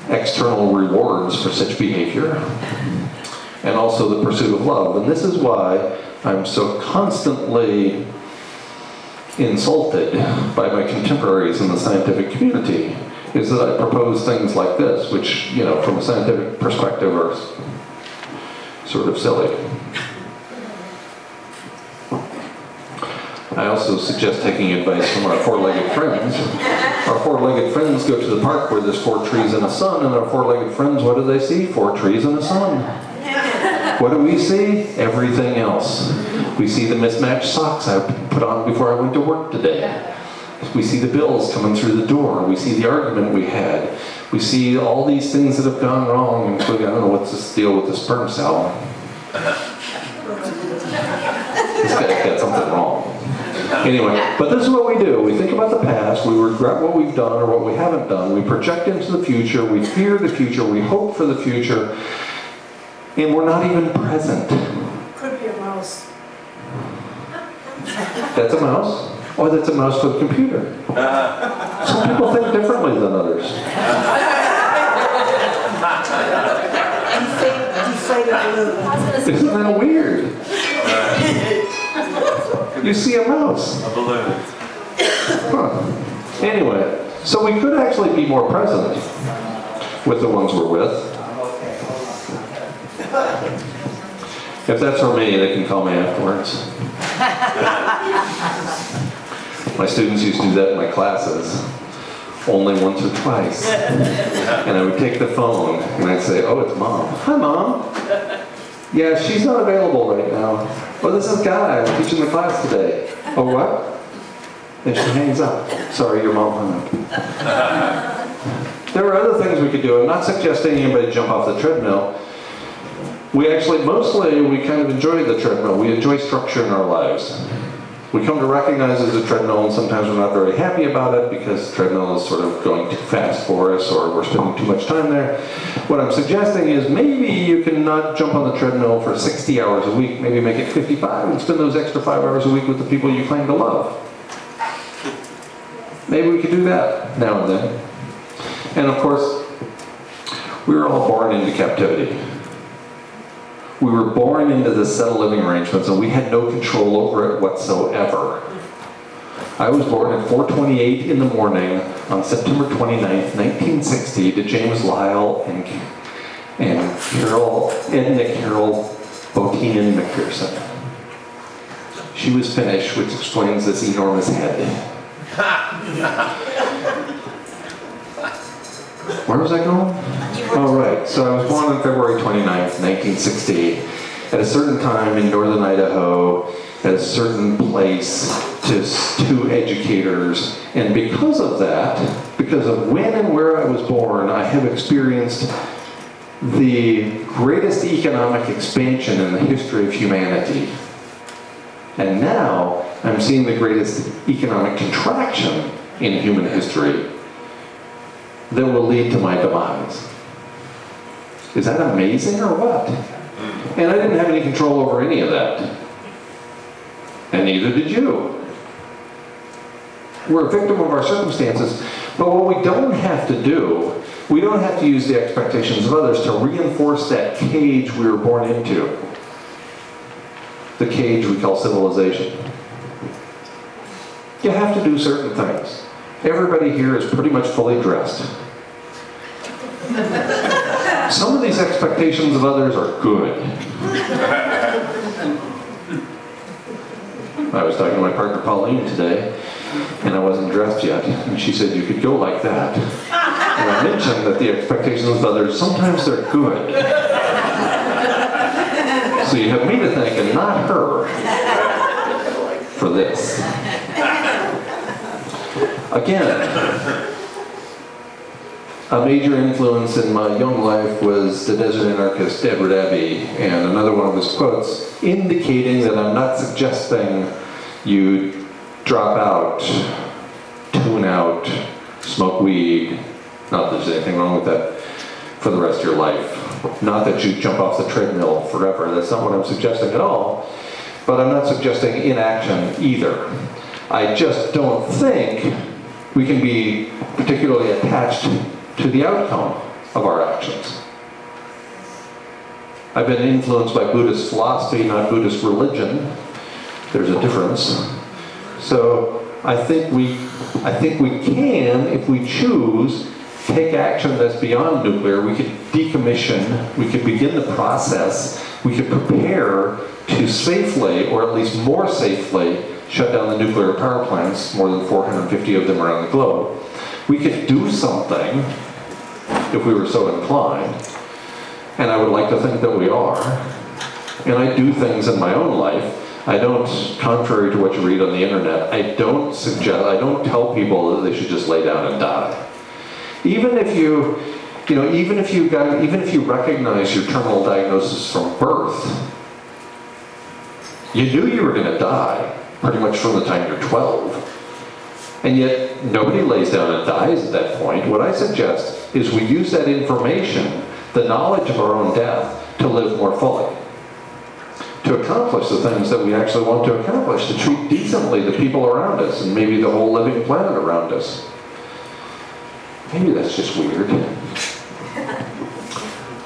external rewards for such behavior, and also the pursuit of love. And this is why I'm so constantly insulted by my contemporaries in the scientific community, is that I propose things like this, which, you know, from a scientific perspective are sort of silly. I also suggest taking advice from our four-legged friends. Our four-legged friends go to the park where there's 4 trees and a sun, and our four-legged friends, what do they see? 4 trees and a sun. What do we see? Everything else. We see the mismatched socks I put on before I went to work today. We see the bills coming through the door. We see the argument we had. We see all these things that have gone wrong, including, I don't know what's this deal with the sperm cell. This guy's got something wrong. Anyway, but this is what we do. We think about the past, we regret what we've done or what we haven't done, we project into the future, we fear the future, we hope for the future, and we're not even present. Could be a mouse. That's a mouse? Or that's a mouse for the computer. Some people think differently than others. Isn't that weird? You see a mouse. A balloon. Huh. Anyway, so we could actually be more present with the ones we're with. If that's for me, they can call me afterwards. My students used to do that in my classes, only once or twice. And I would take the phone and I'd say, oh, it's Mom. Hi, Mom. Yeah, she's not available right now. Oh, this is Guy. I'm teaching the class today. Oh, what? And she hangs up. Sorry, your mom hung up. There were other things we could do. I'm not suggesting anybody jump off the treadmill. We actually, mostly, we kind of enjoy the treadmill. We enjoy structure in our lives. We come to recognize as a treadmill, and sometimes we're not very happy about it because the treadmill is sort of going too fast for us, or we're spending too much time there. What I'm suggesting is maybe you can not jump on the treadmill for 60 hours a week, maybe make it 55 and spend those extra 5 hours a week with the people you claim to love. Maybe we could do that now and then. And of course, we were all born into captivity. We were born into this set of living arrangements, and we had no control over it whatsoever. I was born at 4:28 in the morning on September 29th, 1960, to James Lyle and Edna Carol Bottinen McPherson. She was Finnish, which explains this enormous head. Where was I going? Oh, right. So I was born on February 29th, 1960, at a certain time in northern Idaho, at a certain place, to two educators. And because of that, because of when and where I was born, I have experienced the greatest economic expansion in the history of humanity. And now I'm seeing the greatest economic contraction in human history that will lead to my demise. Is that amazing or what? And I didn't have any control over any of that. And neither did you. We're a victim of our circumstances, but what we don't have to do, we don't have to use the expectations of others to reinforce that cage we were born into. The cage we call civilization. You have to do certain things. Everybody here is pretty much fully dressed. Some of these expectations of others are good. I was talking to my partner Pauline today, and I wasn't dressed yet, and she said, you could go like that. And I mentioned that the expectations of others, sometimes they're good. So you have me to thank and not her for this. Again, a major influence in my young life was the desert anarchist Edward Abbey, and another one of his quotes indicating that I'm not suggesting you drop out, tune out, smoke weed, not that there's anything wrong with that, for the rest of your life. Not that you jump off the treadmill forever, that's not what I'm suggesting at all, but I'm not suggesting inaction either. I just don't think we can be particularly attached to the outcome of our actions. I've been influenced by Buddhist philosophy, not Buddhist religion. There's a difference. So I think we can, if we choose, take action that's beyond nuclear. We could decommission, we could begin the process, we could prepare to safely, or at least more safely, shut down the nuclear power plants, more than 450 of them around the globe. We could do something if we were so inclined, and I would like to think that we are. And I do things in my own life. I don't, contrary to what you read on the internet, I don't tell people that they should just lay down and die. Even if you recognize your terminal diagnosis from birth, you knew you were going to die pretty much from the time you're 12. And yet, nobody lays down and dies at that point. What I suggest is we use that information, the knowledge of our own death, to live more fully. To accomplish the things that we actually want to accomplish, to treat decently the people around us, and maybe the whole living planet around us. Maybe that's just weird.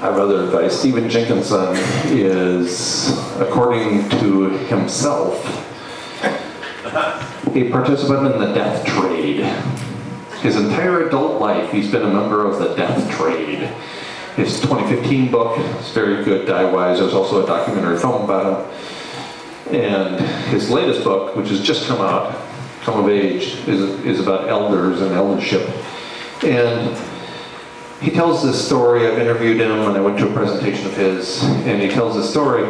I have other advice. Stephen Jenkinson is, according to himself, a participant in the death trade. His entire adult life, he's been a member of the death trade. His 2015 book is very good, Die Wise. There's also a documentary film about him. And his latest book, which has just come out, Come of Age, is about elders and eldership. And he tells this story. I've interviewed him when I went to a presentation of his, and he tells this story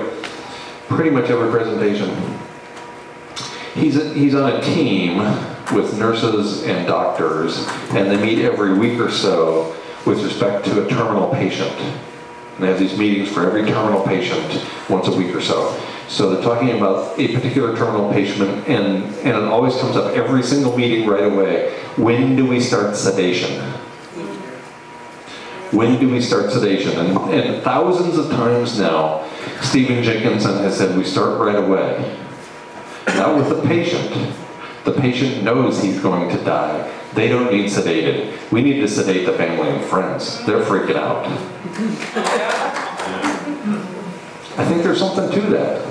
pretty much every presentation. He's on a team with nurses and doctors, and they meet every week or so with respect to a terminal patient. And they have these meetings for every terminal patient once a week or so. So they're talking about a particular terminal patient, and it always comes up every single meeting right away. When do we start sedation? When do we start sedation? And thousands of times now, Stephen Jenkinson has said we start right away. Not with the patient. The patient knows he's going to die. They don't need sedated. We need to sedate the family and friends. They're freaking out. I think there's something to that.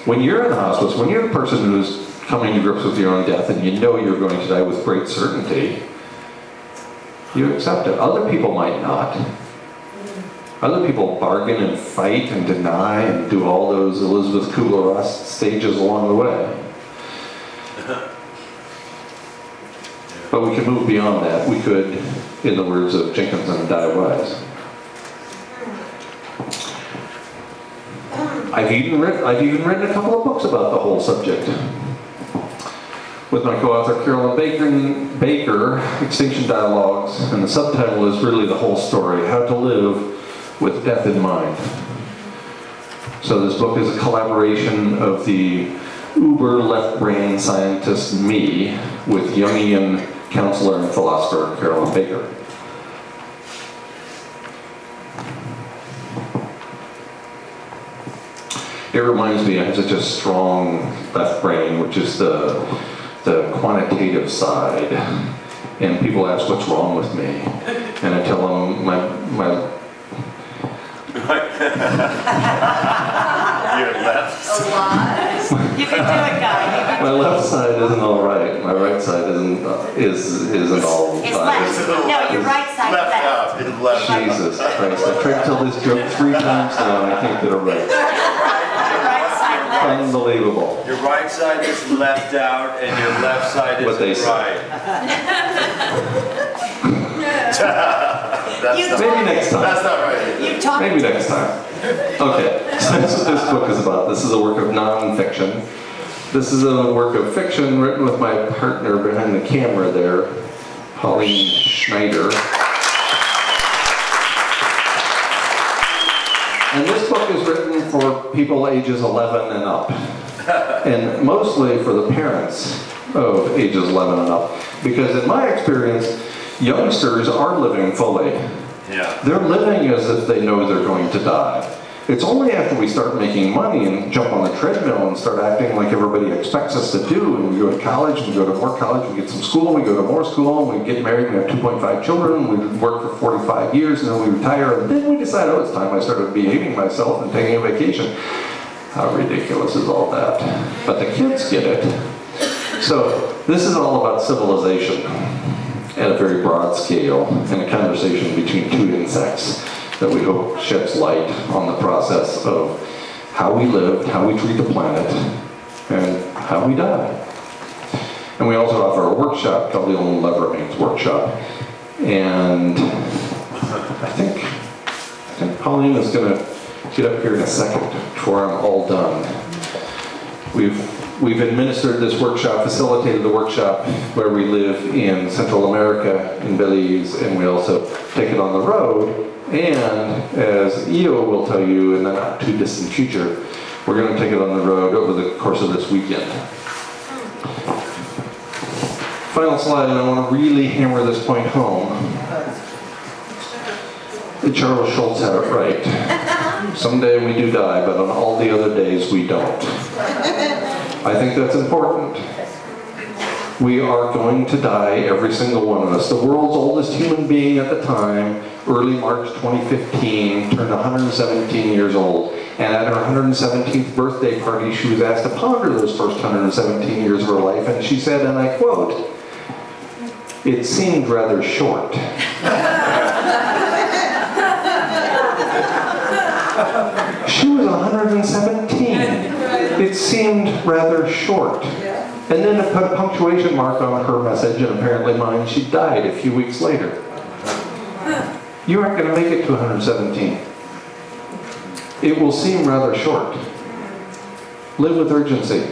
When you're in hospice, when you're the person who's coming to grips with your own death and you know you're going to die with great certainty, you accept it. Other people might not. Other people bargain and fight and deny and do all those Elizabeth Kubler-Ross stages along the way. But we can move beyond that. We could, in the words of Jenkinson, die wise. I've even written a couple of books about the whole subject. With my co-author Carolyn Baker, Extinction Dialogues, and the subtitle is really the whole story, How to Live with Death in Mind. So this book is a collaboration of the uber left-brain scientist me with Jungian counselor and philosopher Carolyn Baker. It reminds me I have such a strong left brain, which is the quantitative side. And people ask what's wrong with me. And I tell them Your left. A lot. You can do it, guy. my left side isn't all right. My right side isn't all It's right. left. No, your right side Left left. out. It's left. Jesus Christ. I've tried to tell this joke 3 times now and I can't get it right. Your right side left. Unbelievable. Your right side is left out and your left side What they is say. right. Maybe next time. That's not right. You talk. Maybe next time. Okay, so that's what this book is about. This is a work of non-fiction. This is a work of fiction written with my partner behind the camera there, Pauline Schneider. And this book is written for people ages 11 and up. And mostly for the parents of ages 11 and up. Because in my experience, youngsters are living fully. Yeah. They're living as if they know they're going to die. It's only after we start making money and jump on the treadmill and start acting like everybody expects us to do, and we go to college, we go to more college, we get some school, we go to more school, and we get married, we have 2.5 children, we work for 45 years, and then we retire, and then we decide, oh, it's time I started behaving myself and taking a vacation. How ridiculous is all that? But the kids get it. So this is all about civilization at a very broad scale, and a conversation between 2 insects that we hope sheds light on the process of how we live, how we treat the planet, and how we die. And we also offer a workshop called the Only Love Remains Workshop. And I think Pauline is going to get up here in a second before I'm all done. We've administered this workshop, facilitated the workshop where we live in Central America, in Belize, and we also take it on the road. And as Io will tell you in the not too distant future, we're going to take it on the road over the course of this weekend. Final slide, and I want to really hammer this point home. Charles Schultz had it right. Someday we do die, but on all the other days we don't. I think that's important. We are going to die, every single one of us. The world's oldest human being at the time, early March 2015, turned 117 years old. And at her 117th birthday party, she was asked to ponder those first 117 years of her life, and she said, and I quote, "It seemed rather short." She was 117. It seemed rather short. And then to put a punctuation mark on her message, and apparently mine, she died a few weeks later. You aren't going to make it to 117. It will seem rather short. Live with urgency.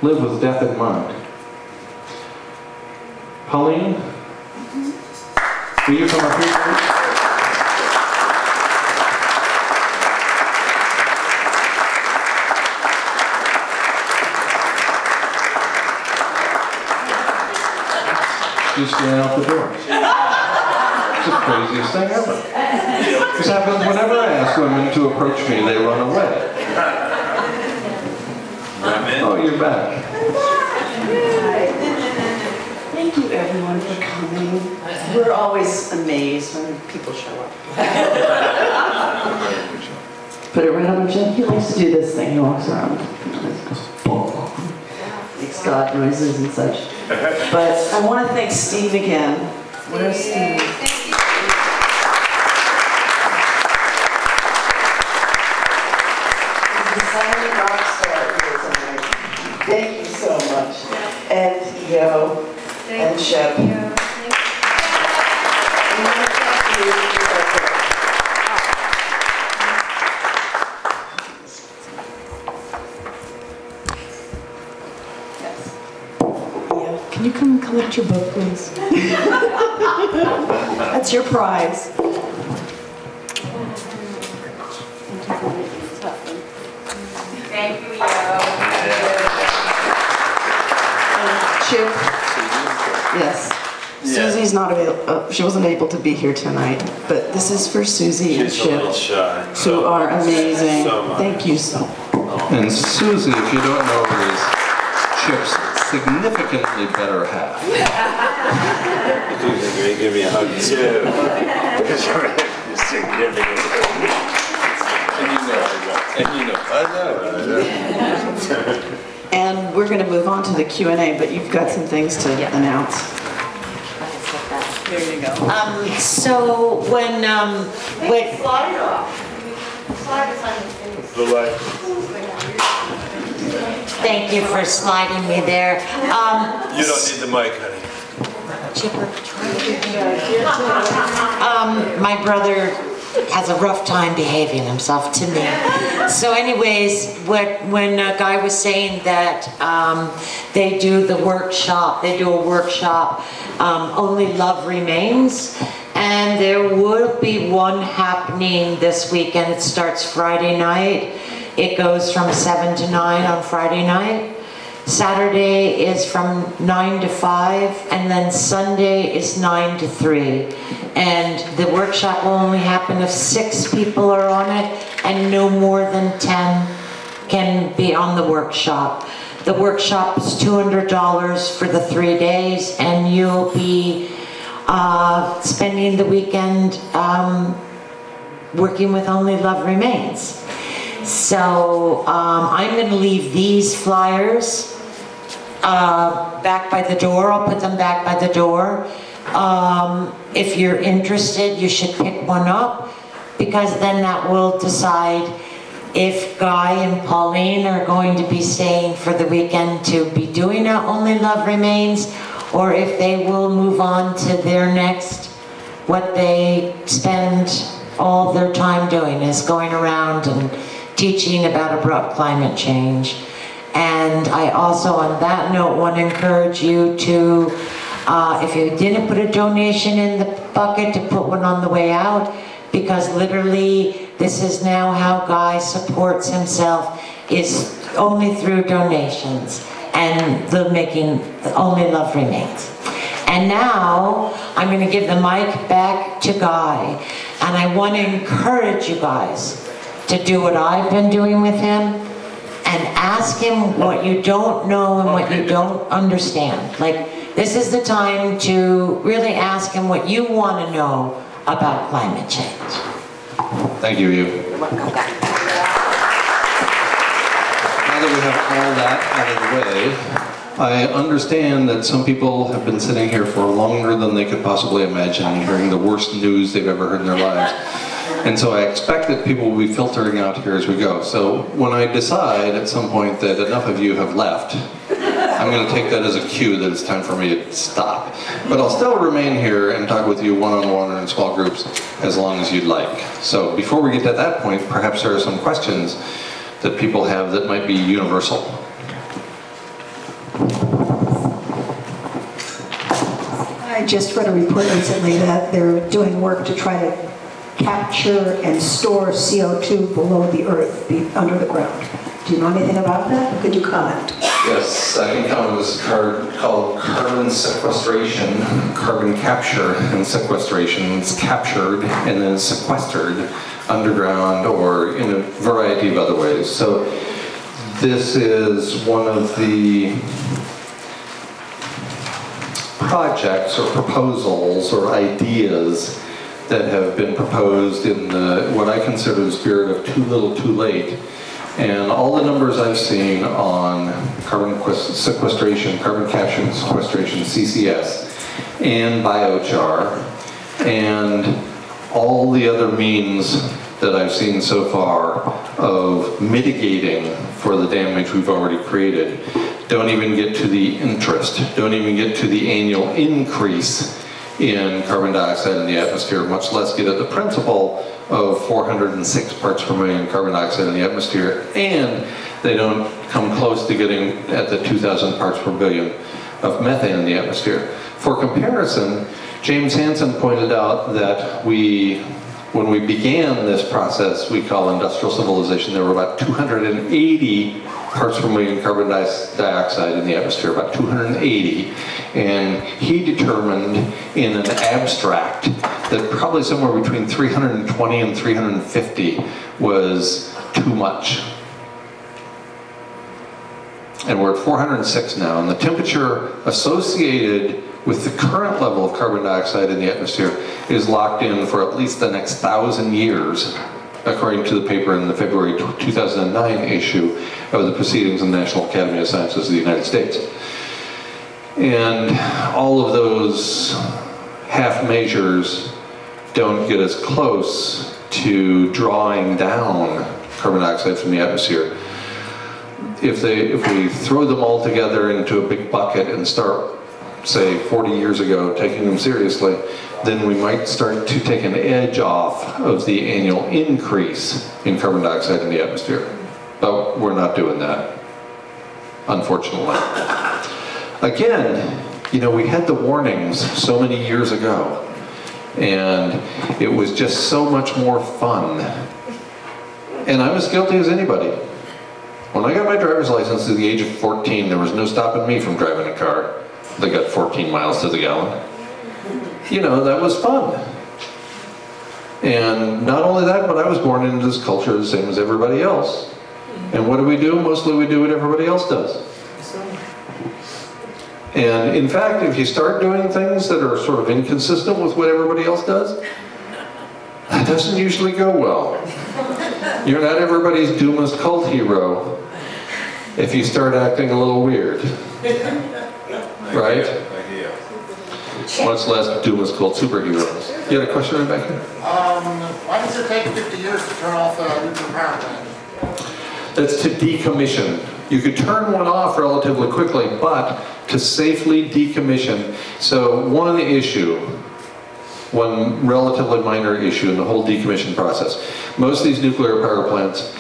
Live with death in mind. Pauline, will you come up here, please? you stand out the door. It's the craziest thing ever. This happens whenever I ask women to approach me, they run away. Oh, you're back. Thank you everyone for coming. We're always amazed when people show up. Put it right on my chin. He likes to do this thing. He walks around. Makes God noises and such. But I want to thank Steve again. Where's Steve? He's the silent rock star here tonight. Thank you so much. And Yo and Shep. Can you come collect your book, please? That's your prize. Thank you, Yo. Chip. Yes. Susie's not available. She wasn't able to be here tonight, but this is for Susie and Chip, who are amazing. Thank you so much. And Susie, if you don't know her, is Chip's significantly better half. Give me a hug too. Significant. And you know. I know. And we're going to move on to the Q&A, but you've got some things to announce. There you go. So when Slide off. Slide is on the face. thank you for sliding me there. You don't need the mic, honey. Chipper, my brother has a rough time behaving himself to me. So anyways, when a guy was saying that they do a workshop, Only Love Remains, and there will be one happening this weekend. It starts Friday night. It goes from 7 to 9 on Friday night. Saturday is from 9 to 5, and then Sunday is 9 to 3. And the workshop will only happen if 6 people are on it, and no more than 10 can be on the workshop. The workshop is $200 for the 3 days, and you'll be spending the weekend working with Only Love Remains. So I'm going to leave these flyers back by the door. I'll put them back by the door. If you're interested, you should pick one up, because then that will decide if Guy and Pauline are going to be staying for the weekend to be doing a Only Love Remains, or if they will move on to their next, what they spend all their time doing is going around and teaching about abrupt climate change. And I also, on that note, want to encourage you to, if you didn't put a donation in the bucket, to put one on the way out, because literally this is now how Guy supports himself, is only through donations and the making Only Love Remains. And now I'm going to give the mic back to Guy, and I want to encourage you guys to do what I've been doing with him, and ask him what you don't know and what you don't understand. Like, this is the time to really ask him what you want to know about climate change. Thank you, Eve. You're welcome, Guy. Now that we have all that out of the way, I understand that some people have been sitting here for longer than they could possibly imagine, hearing the worst news they've ever heard in their lives. And so I expect that people will be filtering out here as we go. So when I decide at some point that enough of you have left, I'm going to take that as a cue that it's time for me to stop. But I'll still remain here and talk with you one-on-one or in small groups as long as you'd like. So before we get to that point, perhaps there are some questions that people have that might be universal. I just read a report recently that they're doing work to try to capture and store CO2 below the earth, under the ground. Do you know anything about that? Or could you comment? Yes, I can comment. It was called carbon sequestration, carbon capture and sequestration. It's captured and then sequestered underground or in a variety of other ways. So this is one of the projects or proposals or ideas that have been proposed in what I consider the spirit of too little too late. And all the numbers I've seen on carbon sequestration, carbon capture and sequestration, CCS, and biochar, and all the other means that I've seen so far of mitigating for the damage we've already created, don't even get to the interest, don't even get to the annual increase in carbon dioxide in the atmosphere, much less get at the principle of 406 parts per million carbon dioxide in the atmosphere, and they don't come close to getting at the 2,000 parts per billion of methane in the atmosphere. For comparison, James Hansen pointed out that when we began this process we call industrial civilization, there were about 280 parts per million carbon dioxide in the atmosphere, about 280. And he determined in an abstract that probably somewhere between 320 and 350 was too much. And we're at 406 now, and the temperature associated with the current level of carbon dioxide in the atmosphere is locked in for at least the next 1,000 years, according to the paper in the February 2009 issue of the Proceedings of the National Academy of Sciences of the United States. And all of those half measures don't get us close to drawing down carbon dioxide from the atmosphere. If we throw them all together into a big bucket and start, say, 40 years ago, taking them seriously, then we might start to take an edge off of the annual increase in carbon dioxide in the atmosphere. But we're not doing that, unfortunately. Again, you know, we had the warnings so many years ago, and it was just so much more fun. And I'm as guilty as anybody. When I got my driver's license at the age of 14, there was no stopping me from driving a car that got 14 miles to the gallon. You know, that was fun. And not only that, but I was born into this culture the same as everybody else. And what do? Mostly we do what everybody else does. And in fact, if you start doing things that are sort of inconsistent with what everybody else does, that doesn't usually go well. You're not everybody's doomist cult hero if you start acting a little weird. Right? Much less doomist cult superheroes. You had a question, Rebecca? Why does it take 50 years to turn off a nuclear power plant? That's to decommission. You could turn one off relatively quickly, but to safely decommission. So one relatively minor issue in the whole decommission process. Most of these nuclear power plants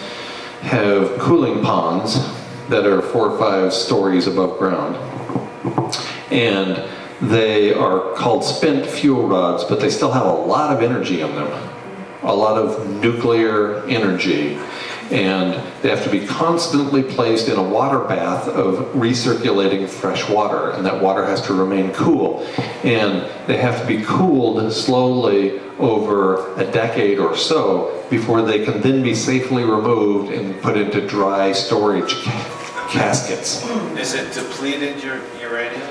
have cooling ponds that are 4 or 5 stories above ground. And they are called spent fuel rods, but they still have a lot of energy in them. A lot of nuclear energy. And they have to be constantly placed in a water bath of recirculating fresh water, and that water has to remain cool. And they have to be cooled slowly over a decade or so before they can then be safely removed and put into dry storage caskets. Is it depleted uranium?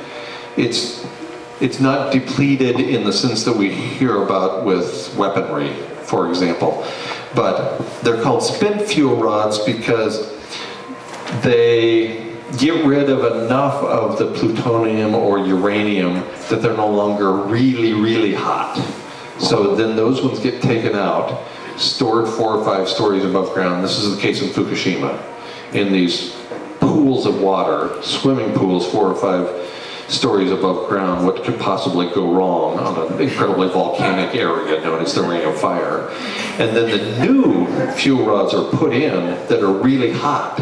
It's not depleted in the sense that we hear about with weaponry, for example. But they're called spent fuel rods because they get rid of enough of the plutonium or uranium that they're no longer really, really hot. So then those ones get taken out, stored 4 or 5 stories above ground. This is the case in Fukushima, in these pools of water, swimming pools 4 or 5 stories above ground. What could possibly go wrong on an incredibly volcanic area known as the Ring of Fire. And then the new fuel rods are put in that are really hot.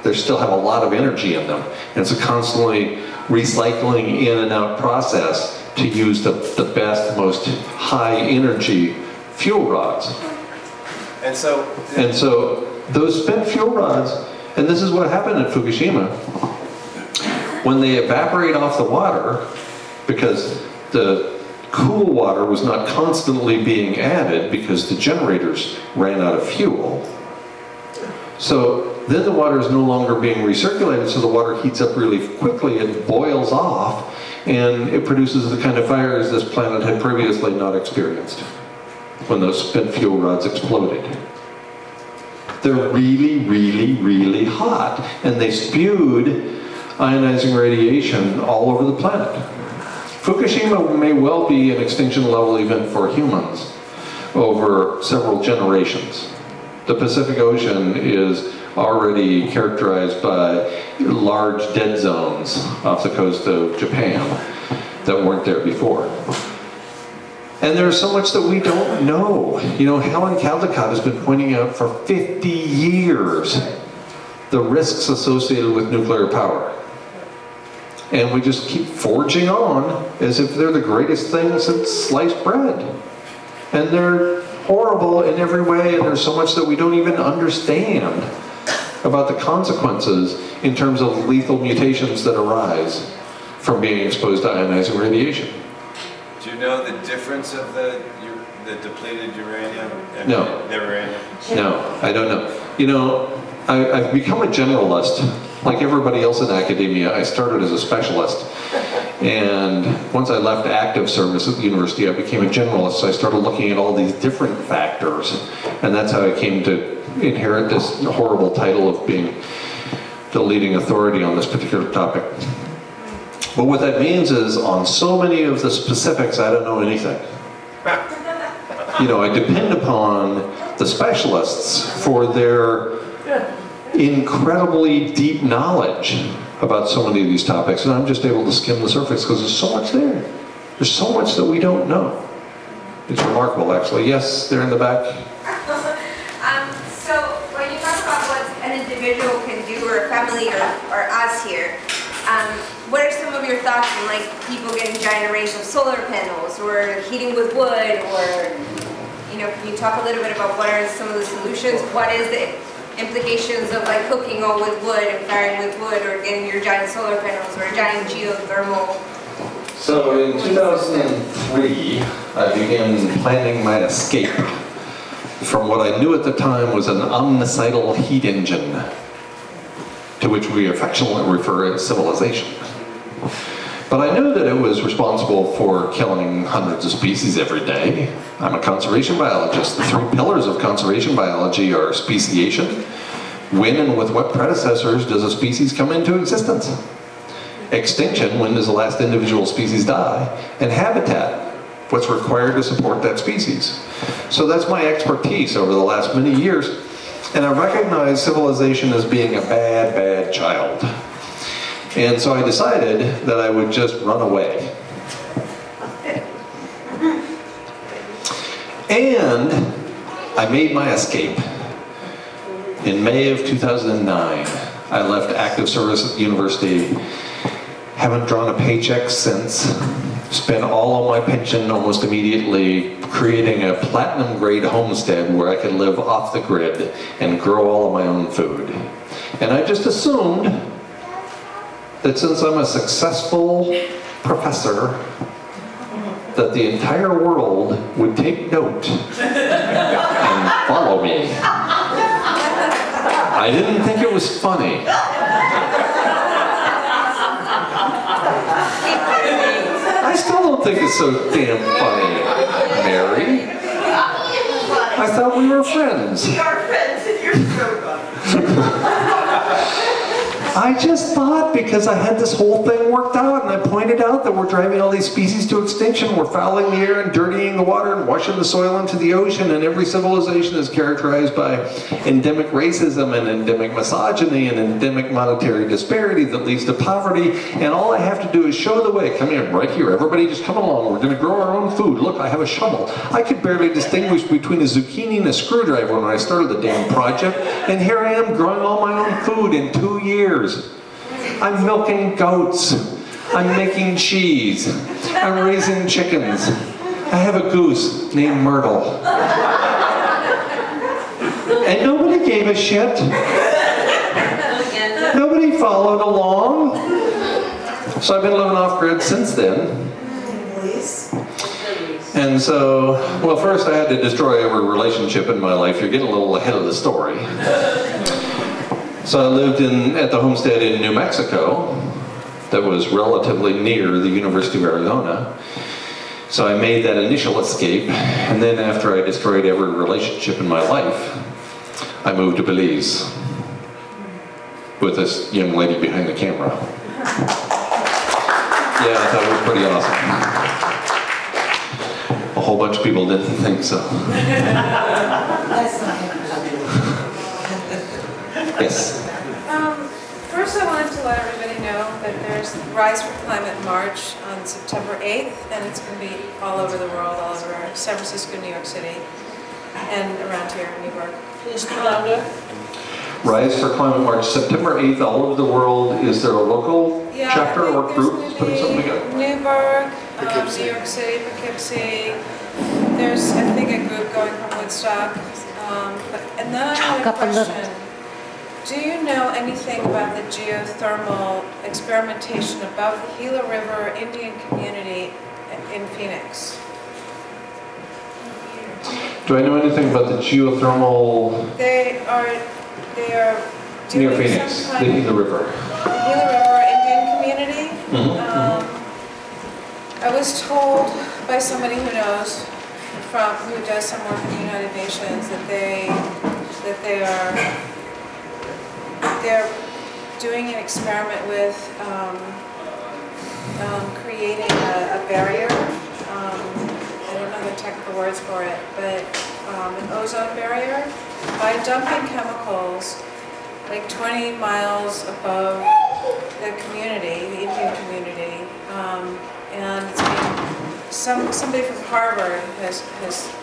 They still have a lot of energy in them. And it's a constantly recycling in and out process to use the best, most high energy fuel rods. And so those spent fuel rods, and this is what happened at Fukushima, when they evaporate off the water, because the cool water was not constantly being added because the generators ran out of fuel. So then the water is no longer being recirculated, so the water heats up really quickly and boils off, and it produces the kind of fires this planet had previously not experienced when those spent fuel rods exploded. They're really, really, really hot, and they spewed ionizing radiation all over the planet. Fukushima may well be an extinction level event for humans over several generations. The Pacific Ocean is already characterized by large dead zones off the coast of Japan that weren't there before. And there's so much that we don't know. You know, Helen Caldecott has been pointing out for 50 years the risks associated with nuclear power. And we just keep forging on as if they're the greatest things since sliced bread. And they're horrible in every way, and there's so much that we don't even understand about the consequences in terms of lethal mutations that arise from being exposed to ionizing radiation. Do you know the difference of the depleted uranium and No. the uranium? No, I don't know. You know, I've become a generalist. Like everybody else in academia, I started as a specialist. And once I left active service at the university, I became a generalist. So I started looking at all these different factors. And that's how I came to inherit this horrible title of being the leading authority on this particular topic. But what that means is, on so many of the specifics, I don't know anything. You know, I depend upon the specialists for their incredibly deep knowledge about so many of these topics, and I'm just able to skim the surface because there's so much there. There's so much that we don't know. It's remarkable, actually. Yes, they're in the back. So when you talk about what an individual can do, or a family, or us here, what are some of your thoughts on like people getting giant arrays of solar panels, or heating with wood, or, you know, can you talk a little bit about what are some of the solutions? What is the implications of like cooking all with wood and firing with wood, or getting your giant solar panels, or a giant geothermal? So in 2003, I began planning my escape from what I knew at the time was an omnicidal heat engine, to which we affectionately refer as civilization. But I knew that it was responsible for killing hundreds of species every day. I'm a conservation biologist. The three pillars of conservation biology are speciation. When and with what predecessors does a species come into existence? Extinction, when does the last individual species die? And habitat, what's required to support that species? So that's my expertise over the last many years. And I recognize civilization as being a bad, bad child. And so I decided that I would just run away. And I made my escape. In May of 2009, I left active service at the university. Haven't drawn a paycheck since. Spent all of my pension almost immediately creating a platinum-grade homestead where I could live off the grid and grow all of my own food. And I just assumed that since I'm a successful professor, that the entire world would take note and follow me. I didn't think it was funny. I still don't think it's so damn funny, Mary. I thought we were friends. We are friends and you're so I just thought, because I had this whole thing worked out, and I pointed out that we're driving all these species to extinction, we're fouling the air and dirtying the water and washing the soil into the ocean, and every civilization is characterized by endemic racism and endemic misogyny and endemic monetary disparity that leads to poverty, and all I have to do is show the way. Come here, right here, everybody just come along, we're gonna grow our own food. Look, I have a shovel. I could barely distinguish between a zucchini and a screwdriver when I started the damn project, and here I am growing all my own food in 2 years. I'm milking goats. I'm making cheese. I'm raising chickens. I have a goose named Myrtle. And nobody gave a shit. Nobody followed along. So I've been living off grid since then. And so, well, first I had to destroy every relationship in my life. You're getting a little ahead of the story. So I lived at the homestead in New Mexico that was relatively near the University of Arizona. So I made that initial escape, and then after I destroyed every relationship in my life, I moved to Belize with this young lady behind the camera. Yeah, I thought it was pretty awesome. A whole bunch of people didn't think so. Yes? First I wanted to let everybody know that there's the Rise for Climate March on September 8th, and it's going to be all over the world, all over San Francisco, New York City, and around here in New York. Please speak louder. Rise for Climate March, September 8th, all over the world. Is there a local chapter or group putting something together? Newburgh, New York City, Poughkeepsie. There's, I think, a group going from Woodstock. And then I had a question. Do you know anything about the geothermal experimentation above the Gila River Indian community in Phoenix? Do I know anything about the geothermal? They are doing near Phoenix, the Gila River. The Gila River Indian community. I was told by somebody who knows, who does some work in the United Nations, that they're doing an experiment with creating a barrier. I don't know the technical words for it, but an ozone barrier by dumping chemicals like 20 miles above the community, the Indian community, and it's being, somebody from Harvard has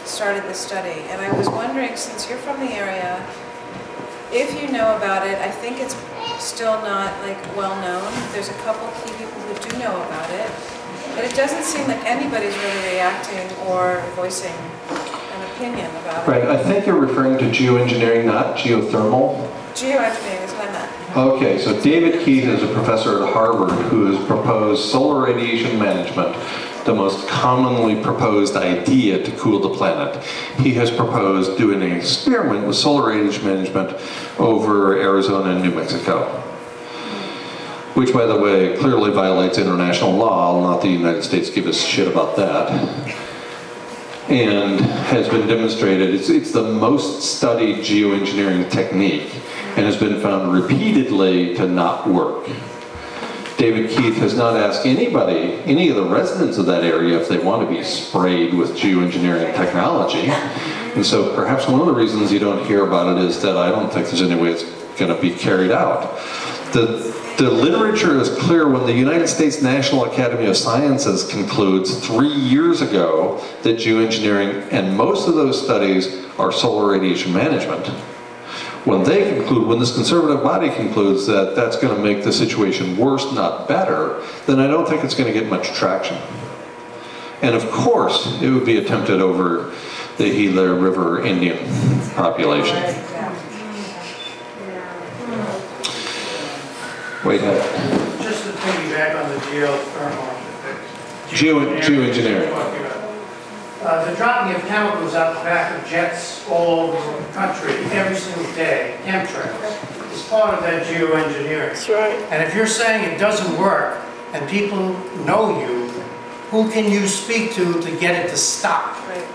started this study. And I was wondering, since you're from the area, if you know about it. I think it's still not well known. There's a couple key people who do know about it, but it doesn't seem like anybody's really reacting or voicing an opinion about it. Right, I think you're referring to geoengineering, not geothermal. Geoengineering is what I meant. Okay, so David Keith is a professor at Harvard who has proposed solar radiation management, the most commonly proposed idea to cool the planet. He has proposed doing an experiment with solar radiation management over Arizona and New Mexico, which, by the way, clearly violates international law. Not the United States give a shit about that. And has been demonstrated, it's the most studied geoengineering technique and has been found repeatedly to not work. David Keith has not asked anybody, any of the residents of that area, if they want to be sprayed with geoengineering technology. And so perhaps one of the reasons you don't hear about it is that I don't think there's any way it's going to be carried out. The literature is clear when the United States National Academy of Sciences concludes 3 years ago that geoengineering, and most of those studies are solar radiation management. When they conclude, when this conservative body concludes that that's going to make the situation worse, not better, then I don't think it's going to get much traction. And of course, it would be attempted over the Gila River Indian population. Wait a minute. Just to piggyback on the geothermal. Geoengineering. The dropping of chemicals out the back of jets all over the country every single day, chemtrails, is part of that geoengineering. That's right. And if you're saying it doesn't work and people know you, who can you speak to get it to stop? Right.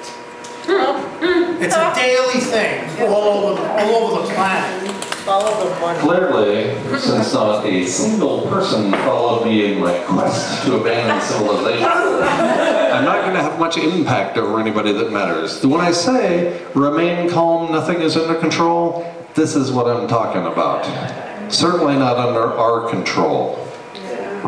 It's a daily thing all over the planet. Follow the money. Clearly, since not a single person followed me in my quest to abandon civilization, I'm not going to have much impact over anybody that matters. When I say, remain calm, nothing is under control, this is what I'm talking about. Certainly not under our control.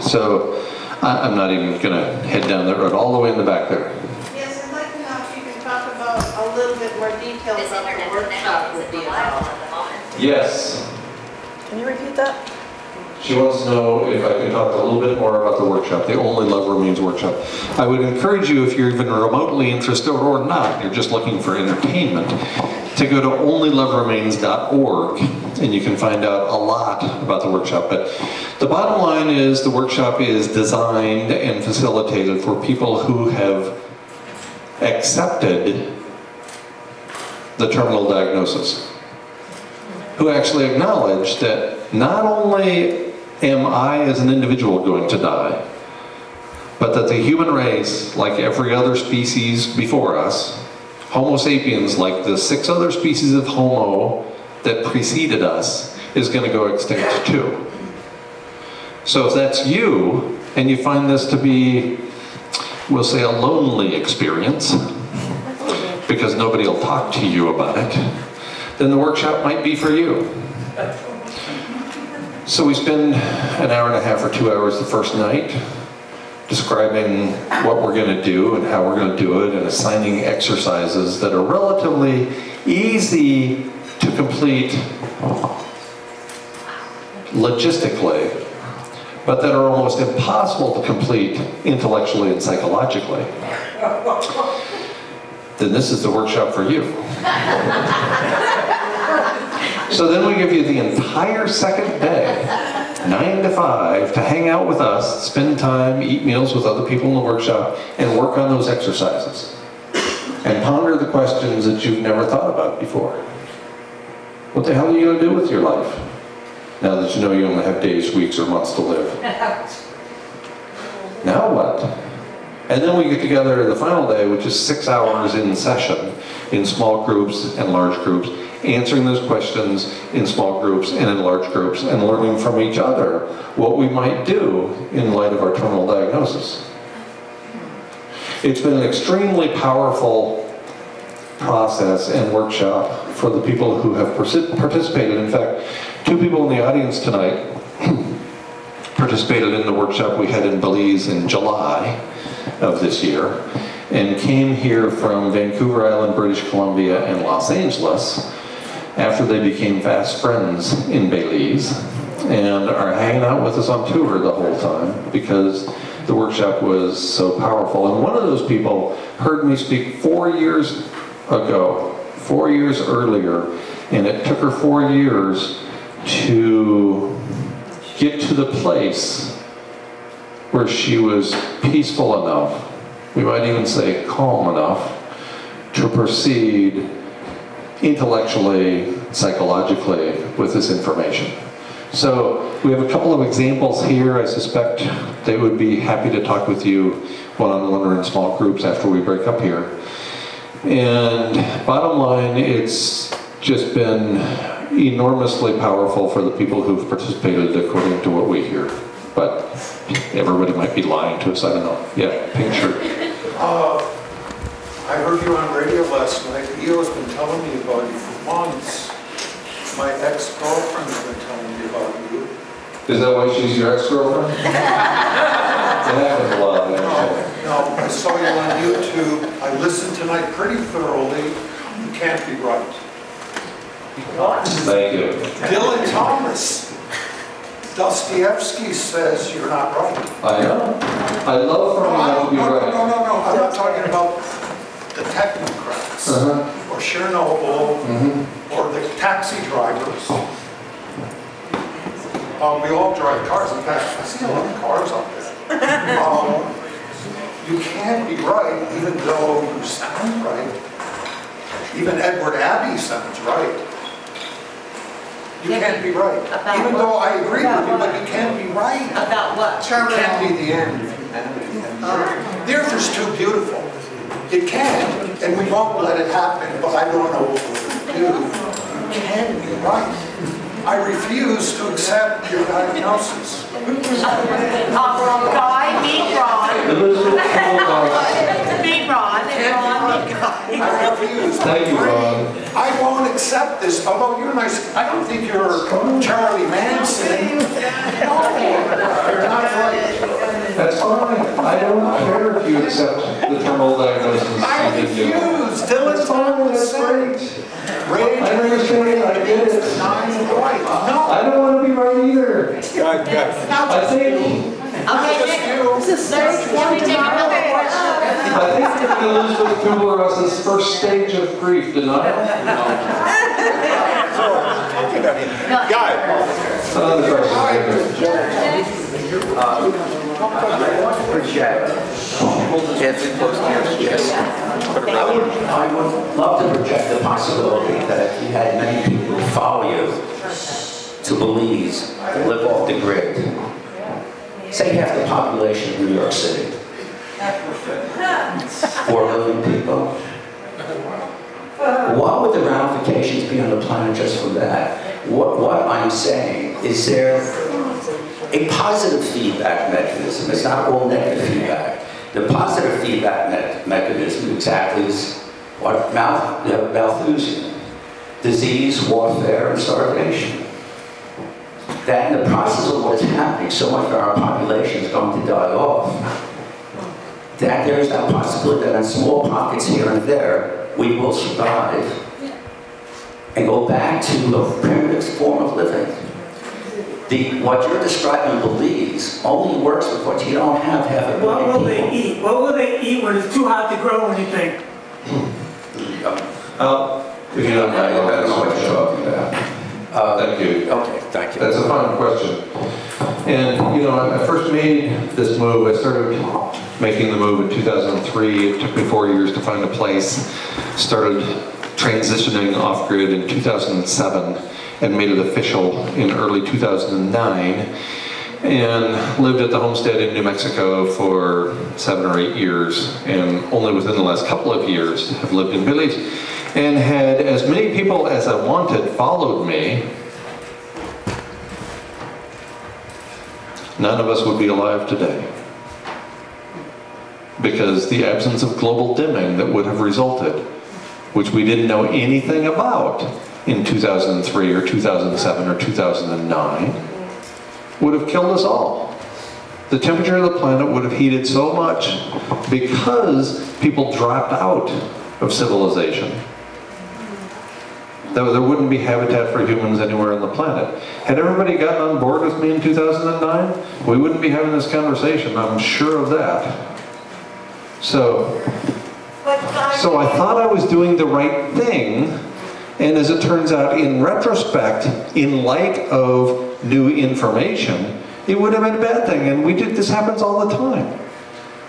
So, I'm not even going to head down that road, all the way in the back there. Yes, I'd like to know if you can talk about a little bit more details about the workshop would be about. Yes. Can you repeat that? She wants to know if I can talk a little bit more about the workshop, the Only Love Remains workshop. I would encourage you, if you're even remotely interested or not, you're just looking for entertainment, to go to onlyloveremains.org, and you can find out a lot about the workshop. But the bottom line is the workshop is designed and facilitated for people who have accepted the terminal diagnosis, who actually acknowledge that not only am I as an individual going to die, but that the human race, like every other species before us, Homo sapiens, like the 6 other species of Homo that preceded us, is going to go extinct too. So if that's you, and you find this to be, we'll say, a lonely experience, because nobody will talk to you about it, then the workshop might be for you. So we spend an hour and a half or 2 hours the first night describing what we're going to do and how we're going to do it, and assigning exercises that are relatively easy to complete logistically, but that are almost impossible to complete intellectually and psychologically. Then this is the workshop for you. So then we give you the entire second day, 9 to 5, to hang out with us, spend time, eat meals with other people in the workshop, and work on those exercises. And ponder the questions that you've never thought about before. What the hell are you going to do with your life, now that you know you only have days, weeks, or months to live? Now what? And then we get together the final day, which is 6 hours in session, in small groups and large groups, answering those questions in small groups and in large groups, and learning from each other what we might do in light of our terminal diagnosis. It's been an extremely powerful process and workshop for the people who have participated. In fact, 2 people in the audience tonight participated in the workshop we had in Belize in July of this year, and came here from Vancouver Island, British Columbia, and Los Angeles after they became fast friends in Belize, and are hanging out with us on tour the whole time because the workshop was so powerful. And one of those people heard me speak 4 years ago, 4 years earlier, and it took her 4 years to get to the place where she was peaceful enough, we might even say calm enough, to proceed intellectually, psychologically with this information. So we have a couple of examples here. I suspect they would be happy to talk with you one-on-one or in small groups after we break up here. And bottom line, it's just been enormously powerful for the people who've participated according to what we hear. But everybody might be lying to us, I don't know. Yeah, pink shirt. I heard you on radio last night. Eo's been telling me about you for months. My ex-girlfriend's been telling me about you. Is that why she's your ex-girlfriend? It happens a lot. No, I saw you on YouTube. I listened tonight pretty thoroughly. You can't be right. Thank you. Dylan Thomas. Dostoevsky says you're not right. I know. I love for me to be right. No. I'm not talking about the technocrats or Chernobyl or the taxi drivers. We all drive cars. In fact, I see a lot of cars out there. You can't be right even though you sound right. Even Edward Abbey sounds right. You can't be right. Even though I agree with you, but you can't be right. About what? It can't be the end of humanity. The earth is too beautiful. It can, and we won't let it happen, but I don't know what we'll do. You can't be right. I refuse to accept your diagnosis. Guy, meet Ron. Meet Ron. I refuse. Thank you, Ron. I won't accept this, although you're nice. I don't think you're Charlie Manson. No, you're not right. That's fine. I don't care if you accept the terminal diagnosis. I refuse. Dylan Thomas, that's great. I understand. I get it. No. I don't want to be right either. Guys. I think Elizabeth Kubler-Ross's first stage of grief denial. Guy. Another question. I want to project. I would love to project the possibility that if you had many people who follow you to Belize and live off the grid, say half the population of New York City, 4 million people, what would the ramifications be on the planet just from that? What I'm saying is there a positive feedback mechanism. It's not all negative feedback. The positive feedback mechanism exactly is what Malthusian, disease, warfare, and starvation. That in the process of what's happening, so much of our population is going to die off. That there is that possibility that in small pockets here and there, we will survive and go back to a primitive form of living. What you're describing in Belize only works with what you don't have half a billion What will people. they eat? What will they eat when it's too hot to grow anything? If you don't mind, I don't know what you're talking about. thank you. Okay, thank you. That's a fine question. And, you know, I first made this move. I started making the move in 2003. It took me 4 years to find a place. Started transitioning off-grid in 2007 and made it official in early 2009. And lived at the homestead in New Mexico for 7 or 8 years. And only within the last couple of years have lived in Belize. And had as many people as I wanted followed me, none of us would be alive today. Because the absence of global dimming that would have resulted, which we didn't know anything about in 2003 or 2007 or 2009, would have killed us all. The temperature of the planet would have heated so much because people dropped out of civilization. There wouldn't be habitat for humans anywhere on the planet. Had everybody gotten on board with me in 2009, we wouldn't be having this conversation, I'm sure of that. So I thought I was doing the right thing, and as it turns out, in retrospect, in light of new information, it would have been a bad thing, and this happens all the time.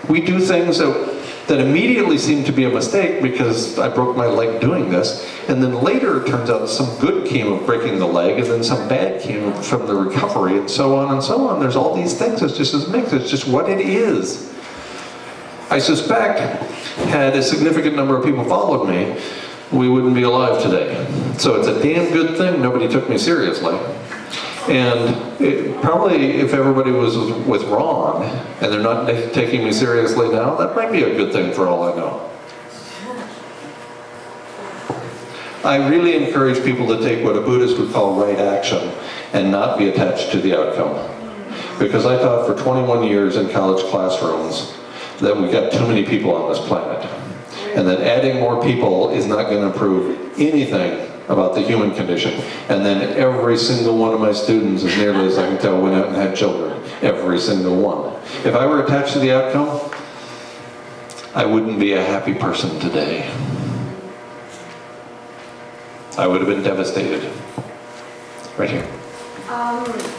We do things that immediately seem to be a mistake because I broke my leg doing this, and then later it turns out some good came of breaking the leg, and then some bad came from the recovery, and so on and so on. There's all these things, it's just this mix, it's just what it is. I suspect, had a significant number of people followed me, we wouldn't be alive today. So it's a damn good thing nobody took me seriously. And probably if everybody was with Ron, and they're not taking me seriously now, that might be a good thing for all I know. I really encourage people to take what a Buddhist would call right action and not be attached to the outcome. Because I taught for 21 years in college classrooms that we got too many people on this planet. And that adding more people is not going to improve anything about the human condition. And then every single one of my students, as nearly as I can tell, went out and had children. Every single one. If I were attached to the outcome, I wouldn't be a happy person today. I would have been devastated. Right here.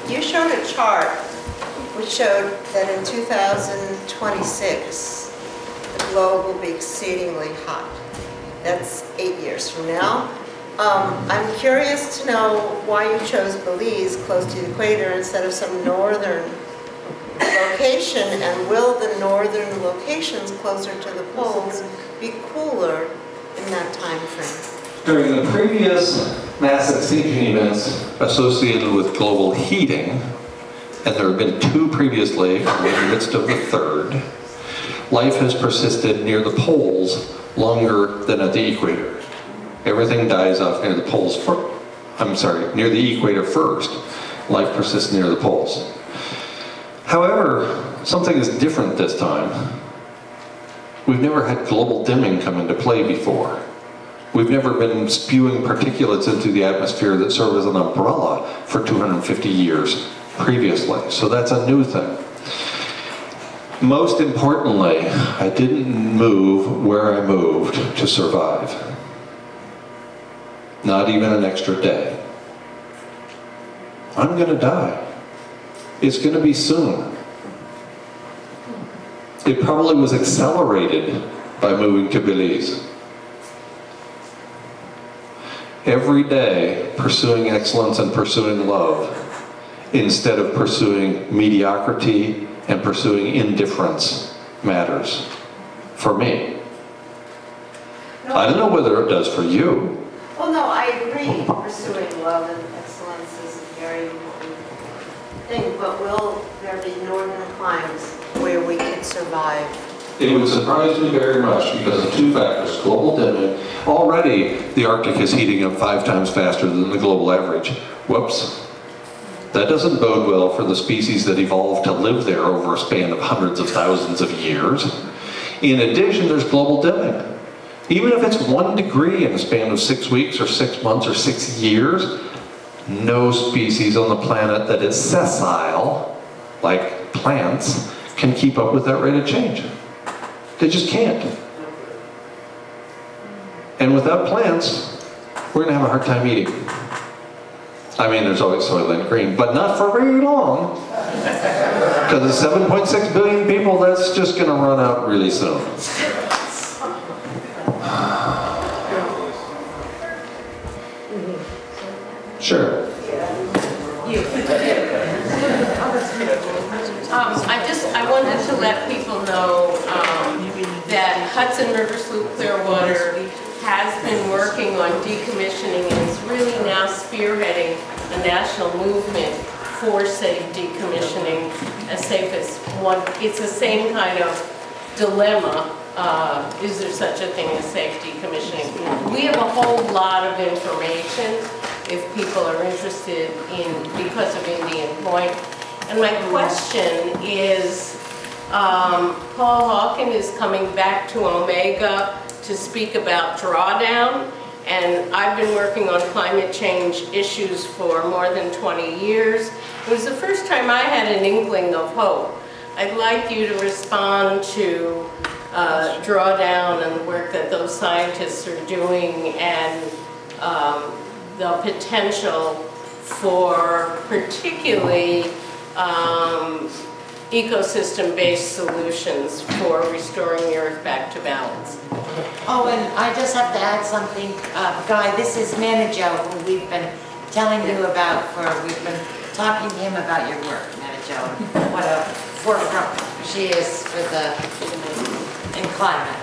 You showed a chart which showed that in 2026, the globe will be exceedingly hot. That's 8 years from now. I'm curious to know why you chose Belize, close to the equator, instead of some northern location, and will the northern locations closer to the poles be cooler in that time frame? During the previous mass extinction events associated with global heating, and there have been 2 previously, we're in the midst of the 3rd, life has persisted near the poles longer than at the equator. Everything dies off near the poles near the equator first. Life persists near the poles. However, something is different this time. We've never had global dimming come into play before. We've never been spewing particulates into the atmosphere that serve as an umbrella for 250 years. previously. So that's a new thing. Most importantly, I didn't move where I moved to survive. Not even an extra day. I'm going to die. It's going to be soon. It probably was accelerated by moving to Belize. Every day, pursuing excellence and pursuing love, instead of pursuing mediocrity and pursuing indifference, matters for me. I don't know whether it does for you. Well, no, I agree. Pursuing love and excellence is a very important thing, but will there be northern climes where we can survive? It would surprise me very much because of two factors. Global dimming. Already, the Arctic is heating up 5 times faster than the global average. Whoops. That doesn't bode well for the species that evolved to live there over a span of hundreds of thousands of years. In addition, there's global dimming. Even if it's 1 degree in a span of 6 weeks or 6 months or 6 years, no species on the planet that is sessile, like plants, can keep up with that rate of change. They just can't. And without plants, we're going to have a hard time eating. I mean, there's always Soylent Green, but not for very long. Because the 7.6 billion people, that's just going to run out really soon. Sure. I wanted to let people know that Hudson River Sloop Clearwater has been working on decommissioning and is really now spearheading a national movement for safe decommissioning, as safe as one. It's the same kind of dilemma. Is there such a thing as safe decommissioning? We have a whole lot of information if people are interested in, because of Indian Point. And my question is, Paul Hawken is coming back to Omega to speak about drawdown, and I've been working on climate change issues for more than 20 years. It was the first time I had an inkling of hope. I'd like you to respond to drawdown and the work that those scientists are doing, and the potential for particularly ecosystem-based solutions for restoring the Earth back to balance. Oh, and I just have to add something. Guy, this is Manijo, who we've been telling you about we've been talking to him about your work, Manijo. What a forefront she is for in climate.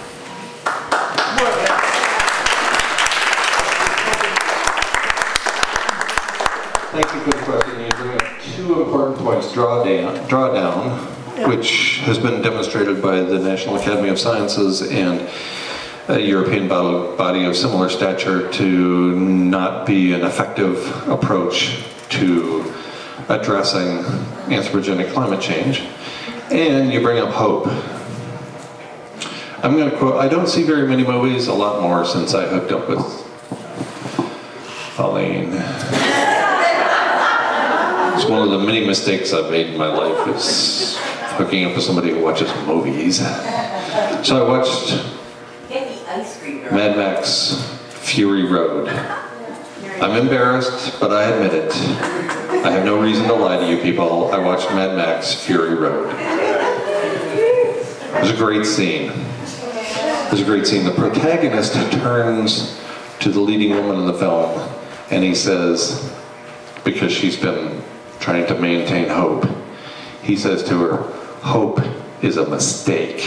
Thank you for the question. You bring up 2 important points. Drawdown, which has been demonstrated by the National Academy of Sciences and a European body of similar stature to not be an effective approach to addressing anthropogenic climate change. And you bring up hope. I'm going to quote, I don't see very many movies, a lot more since I hooked up with Pauline. It's one of the many mistakes I've made in my life, is hooking up with somebody who watches movies. So I watched Mad Max Fury Road. I'm embarrassed, but I admit it. I have no reason to lie to you people. I watched Mad Max Fury Road. It was a great scene. It was a great scene. The protagonist turns to the leading woman in the film and he says, because she's been trying to maintain hope, he says to her, hope is a mistake.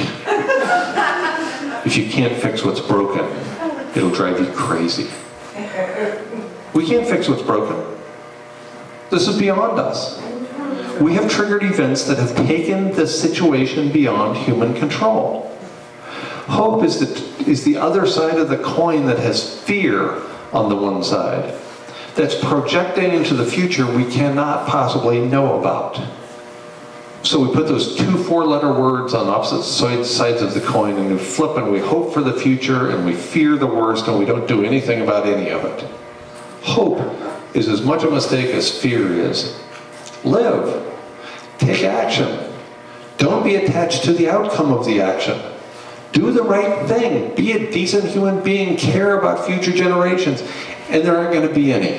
If you can't fix what's broken, it'll drive you crazy. We can't fix what's broken. This is beyond us. We have triggered events that have taken the situation beyond human control. Hope is the other side of the coin that has fear on the one side, that's projecting into the future we cannot possibly know about. So we put those 2 4-letter words on opposite sides of the coin, and we flip and we hope for the future and we fear the worst and we don't do anything about any of it. Hope is as much a mistake as fear is. Live. Take action. Don't be attached to the outcome of the action. Do the right thing. Be a decent human being. Care about future generations. And there aren't going to be any.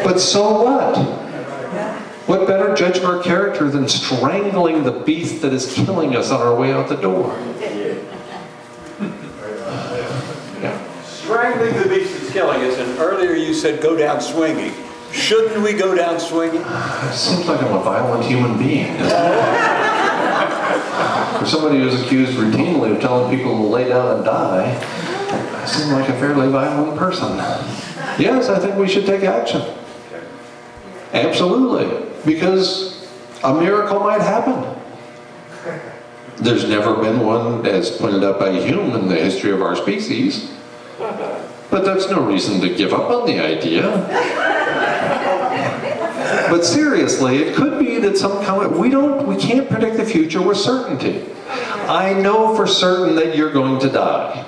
But so what? What better judge of our character than strangling the beast that is killing us on our way out the door? Strangling the beast that's killing us, and earlier you said go down swinging. Shouldn't we go down swinging? It seems like I'm a violent human being. For somebody who's accused routinely of telling people to lay down and die, I seem like a fairly violent person. Yes, I think we should take action. Absolutely. Because a miracle might happen. There's never been one, as pointed out by Hume, in the history of our species. But that's no reason to give up on the idea. But seriously, it could be that some kind of, we can't predict the future with certainty. I know for certain that you're going to die.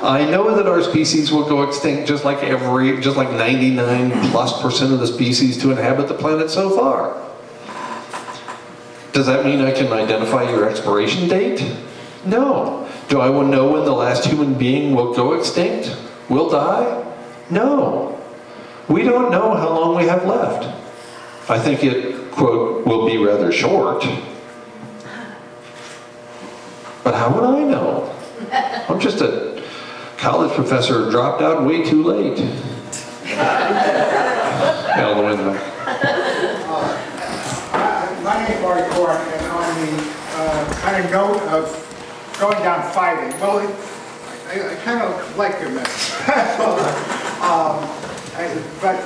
I know that our species will go extinct just like 99+% of the species to inhabit the planet so far. Does that mean I can identify your expiration date? No. Do I know when the last human being will go extinct? Will die? No. We don't know how long we have left. I think it, quote, will be rather short. But how would I know? I'm just a college professor who dropped out way too late. All the way in the back. My name is Marty Corn, and on the kind of note of going down fighting, well, I kind of like your message. But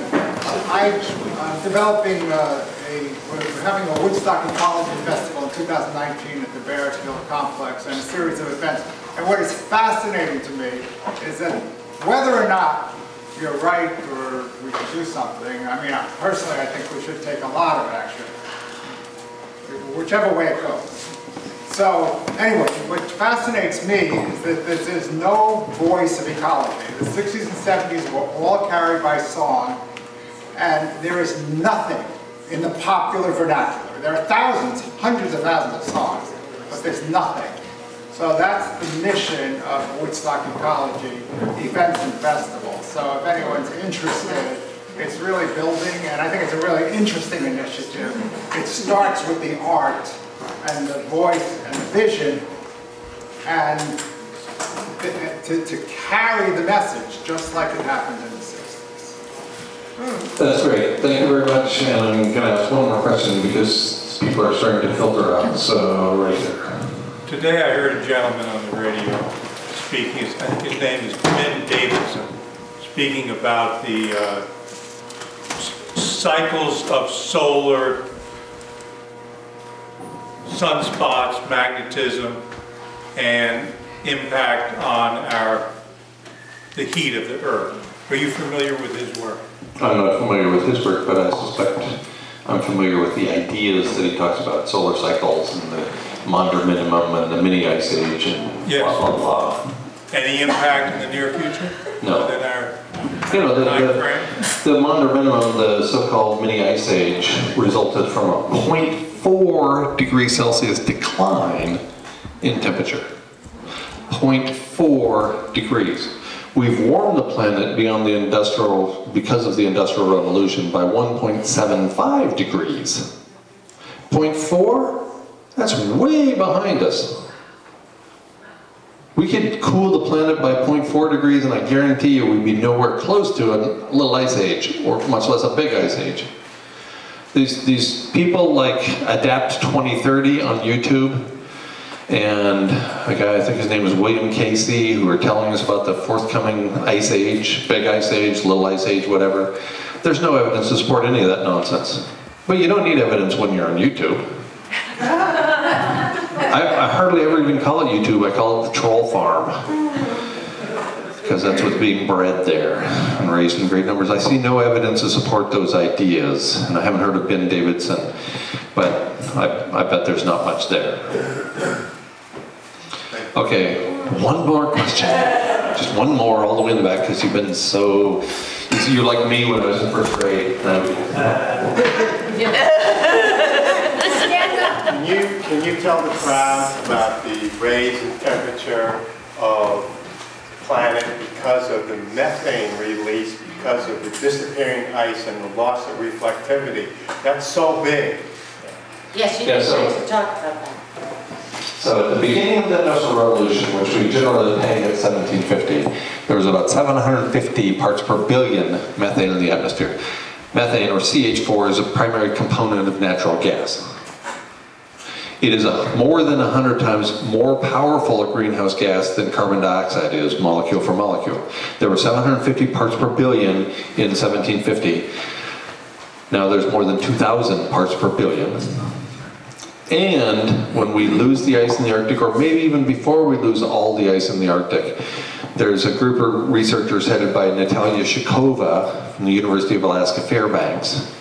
I'm developing we're having a Woodstock Ecology Festival in 2019 at the Barrett Hill Complex and a series of events. And what is fascinating to me is that whether or not you're right or we should do something, I mean, personally, I think we should take a lot of action, whichever way it goes. So anyway, what fascinates me is that there's no voice of ecology. The 60s and 70s were all carried by song, and there is nothing in the popular vernacular. There are thousands, hundreds of thousands of songs, but there's nothing. So that's the mission of Woodstock Ecology Events and Festivals. So if anyone's interested, it's really building, and I think it's a really interesting initiative. It starts with the art and the voice and the vision, and to carry the message, just like it happened in the 60s. That's great. Thank you very much. And I'm going to ask one more question because people are starting to filter out. So, right here. Today I heard a gentleman on the radio speaking, I think his name is Ben Davidson, speaking about the cycles of solar sunspots, magnetism, and impact on the heat of the Earth. Are you familiar with his work? I'm not familiar with his work, but I suspect I'm familiar with the ideas that he talks about, solar cycles and the Maunder minimum and the mini ice age and yes. Blah, blah, blah. Any impact in the near future? No. Within our the Maunder minimum, the so-called mini ice age, resulted from a 0.4 degrees Celsius decline in temperature. 0.4 degrees. We've warmed the planet beyond the because of the Industrial Revolution by 1.75 degrees. 0.4? That's way behind us. We could cool the planet by 0.4 degrees and I guarantee you we'd be nowhere close to a little ice age, or much less a big ice age. These people like Adapt 2030 on YouTube, and a guy, I think his name is William Casey, who are telling us about the forthcoming ice age, big ice age, little ice age, whatever. There's no evidence to support any of that nonsense. But you don't need evidence when you're on YouTube. I hardly ever even call it YouTube, I call it the troll farm. Because that's what's being bred there and raised in great numbers. I see no evidence to support those ideas, and I haven't heard of Ben Davidson, but I bet there's not much there. Okay, one more question. Just one more all the way in the back, because you've been so you're like me when I was in first grade. Can you tell the crowd about the raise in temperature of the planet because of the methane release, because of the disappearing ice and the loss of reflectivity? That's so big. Yes, you need to talk about that. So at the beginning of the Industrial Revolution, which we generally peg at 1750, there was about 750 parts per billion methane in the atmosphere. Methane, or CH4, is a primary component of natural gas. It is more than 100 times more powerful a greenhouse gas than carbon dioxide is, molecule for molecule. There were 750 parts per billion in 1750. Now there's more than 2,000 parts per billion. And when we lose the ice in the Arctic, or maybe even before we lose all the ice in the Arctic, there's a group of researchers headed by Natalia Shikova from the University of Alaska Fairbanks,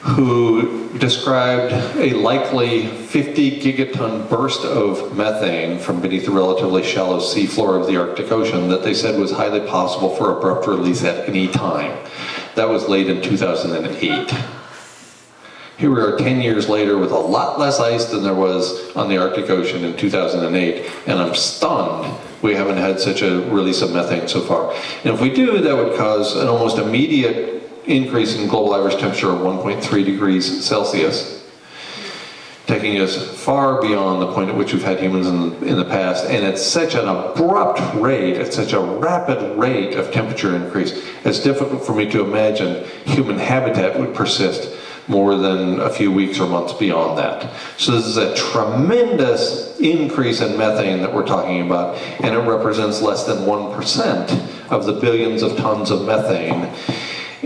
who described a likely 50 gigaton burst of methane from beneath the relatively shallow seafloor of the Arctic Ocean that they said was highly possible for abrupt release at any time. That was late in 2008. Here we are 10 years later with a lot less ice than there was on the Arctic Ocean in 2008, and I'm stunned we haven't had such a release of methane so far. And if we do, that would cause an almost immediate increase in global average temperature of 1.3 degrees Celsius, taking us far beyond the point at which we've had humans in the past. And it's such an abrupt rate, it's such a rapid rate of temperature increase, it's difficult for me to imagine human habitat would persist more than a few weeks or months beyond that. So this is a tremendous increase in methane that we're talking about, and it represents less than 1% of the billions of tons of methane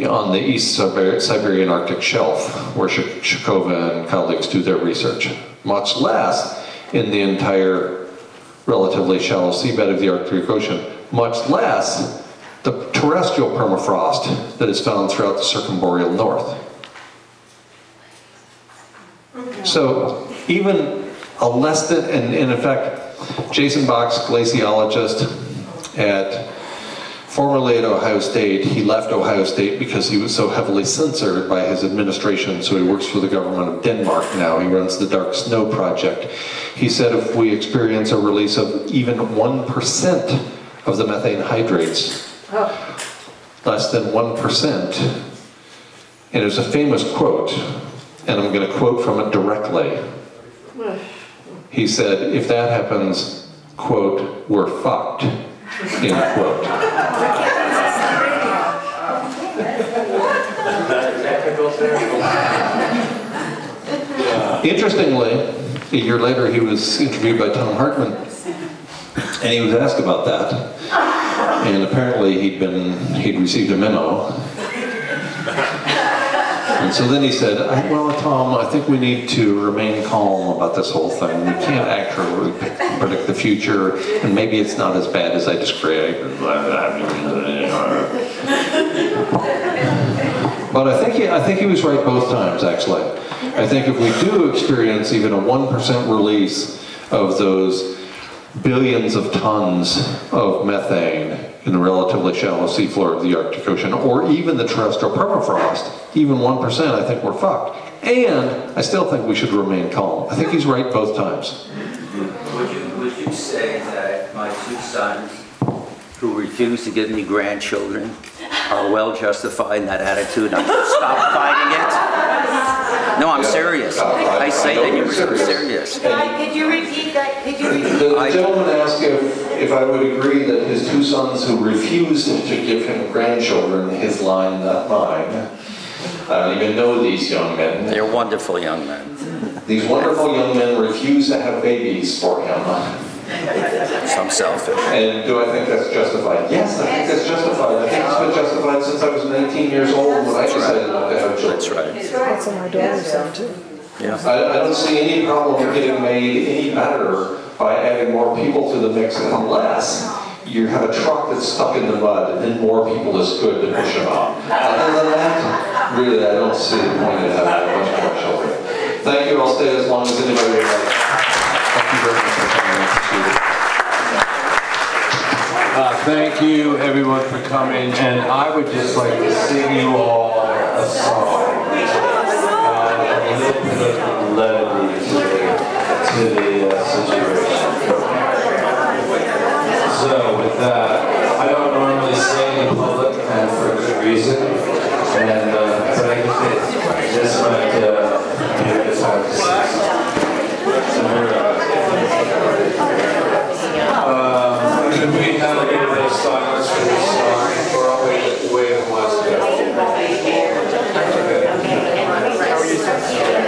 on the East Siberian Arctic shelf, where Shikova and colleagues do their research. Much less in the entire relatively shallow seabed of the Arctic Ocean, much less the terrestrial permafrost that is found throughout the circumboreal north. So even a less than, and in fact, Jason Bach's glaciologist formerly at Ohio State, he left Ohio State because he was so heavily censored by his administration, so he works for the government of Denmark now. He runs the Dark Snow Project. He said if we experience a release of even 1% of the methane hydrates, less than 1%, and there's a famous quote, and I'm going to quote from it directly. He said, if that happens, quote, we're fucked, end quote. Interestingly, a year later he was interviewed by Tom Hartman, and he was asked about that, and apparently he'd received a memo. And so then he said, well, Tom, I think we need to remain calm about this whole thing. We can't actually predict the future, and maybe it's not as bad as I described. But I think he was right both times, actually. I think if we do experience even a 1% release of those billions of tons of methane in the relatively shallow seafloor of the Arctic Ocean, or even the terrestrial permafrost, even 1%, I think we're fucked. And I still think we should remain calm. I think he's right both times. Would you say that my two sons, who refuse to give me grandchildren, are well justified in that attitude? I should stop fighting it? No, I'm serious. I say that you were so serious. Could you repeat that? Could you repeat? The gentleman asked if I would agree that his two sons who refused to give him grandchildren, his line, not mine. I don't even know these young men. They're wonderful young men. These wonderful young men refuse to have babies for him. Some selfish. And do I think that's justified? Yes, I think that's justified. I think it's been justified since I was 19 years old when I decided not to have children. That's right. That's what my daughter's done too. Yeah. I don't see any problem getting made any better by adding more people to the mix, unless you have a truck that's stuck in the mud and then more people is good to push them out. Other than that, really I don't see the point in having a bunch more children. Thank you. I'll stay as long as anybody would like. Thank you very much for coming. Thank thank you everyone for coming, and I would just like to sing you all a song. A little bit of levity to the situation. So with that, I don't normally sing in public, and for good reason, and but I just might be a good time to sing. Could we have a little bit of silence for this song before I wait it was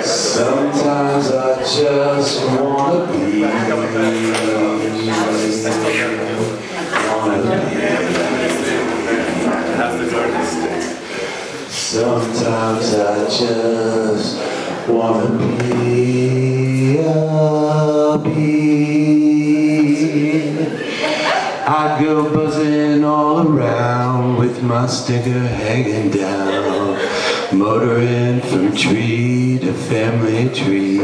Sometimes I just wanna be, Sometimes I just wanna be a bee. I go buzzing all around with my stinger hanging down, motoring from tree to family tree.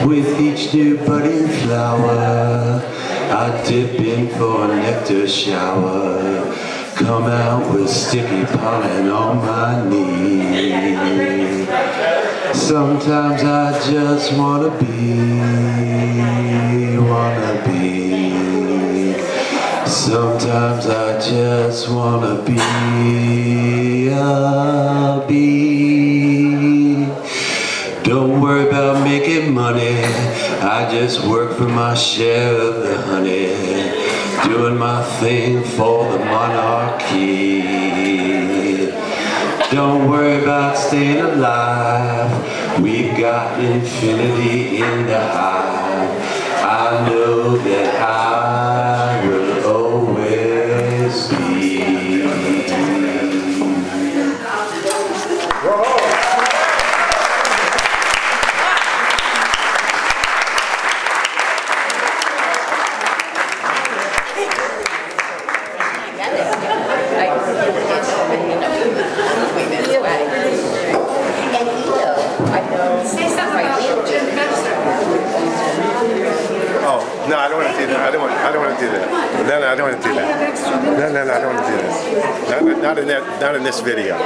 With each new budding flower, I dip in for a nectar shower, come out with sticky pollen on my knee. Sometimes I just wanna be. Sometimes I just wanna be a bee. Don't worry about making money, I just work for my share of the honey, doing my thing for the monarchy. Don't worry about staying alive, we've got infinity in the hive. I know that I will always be. No, I don't want to do that. I don't want to do that. No, I don't want to do that. No, I don't want to do that. Not in this video.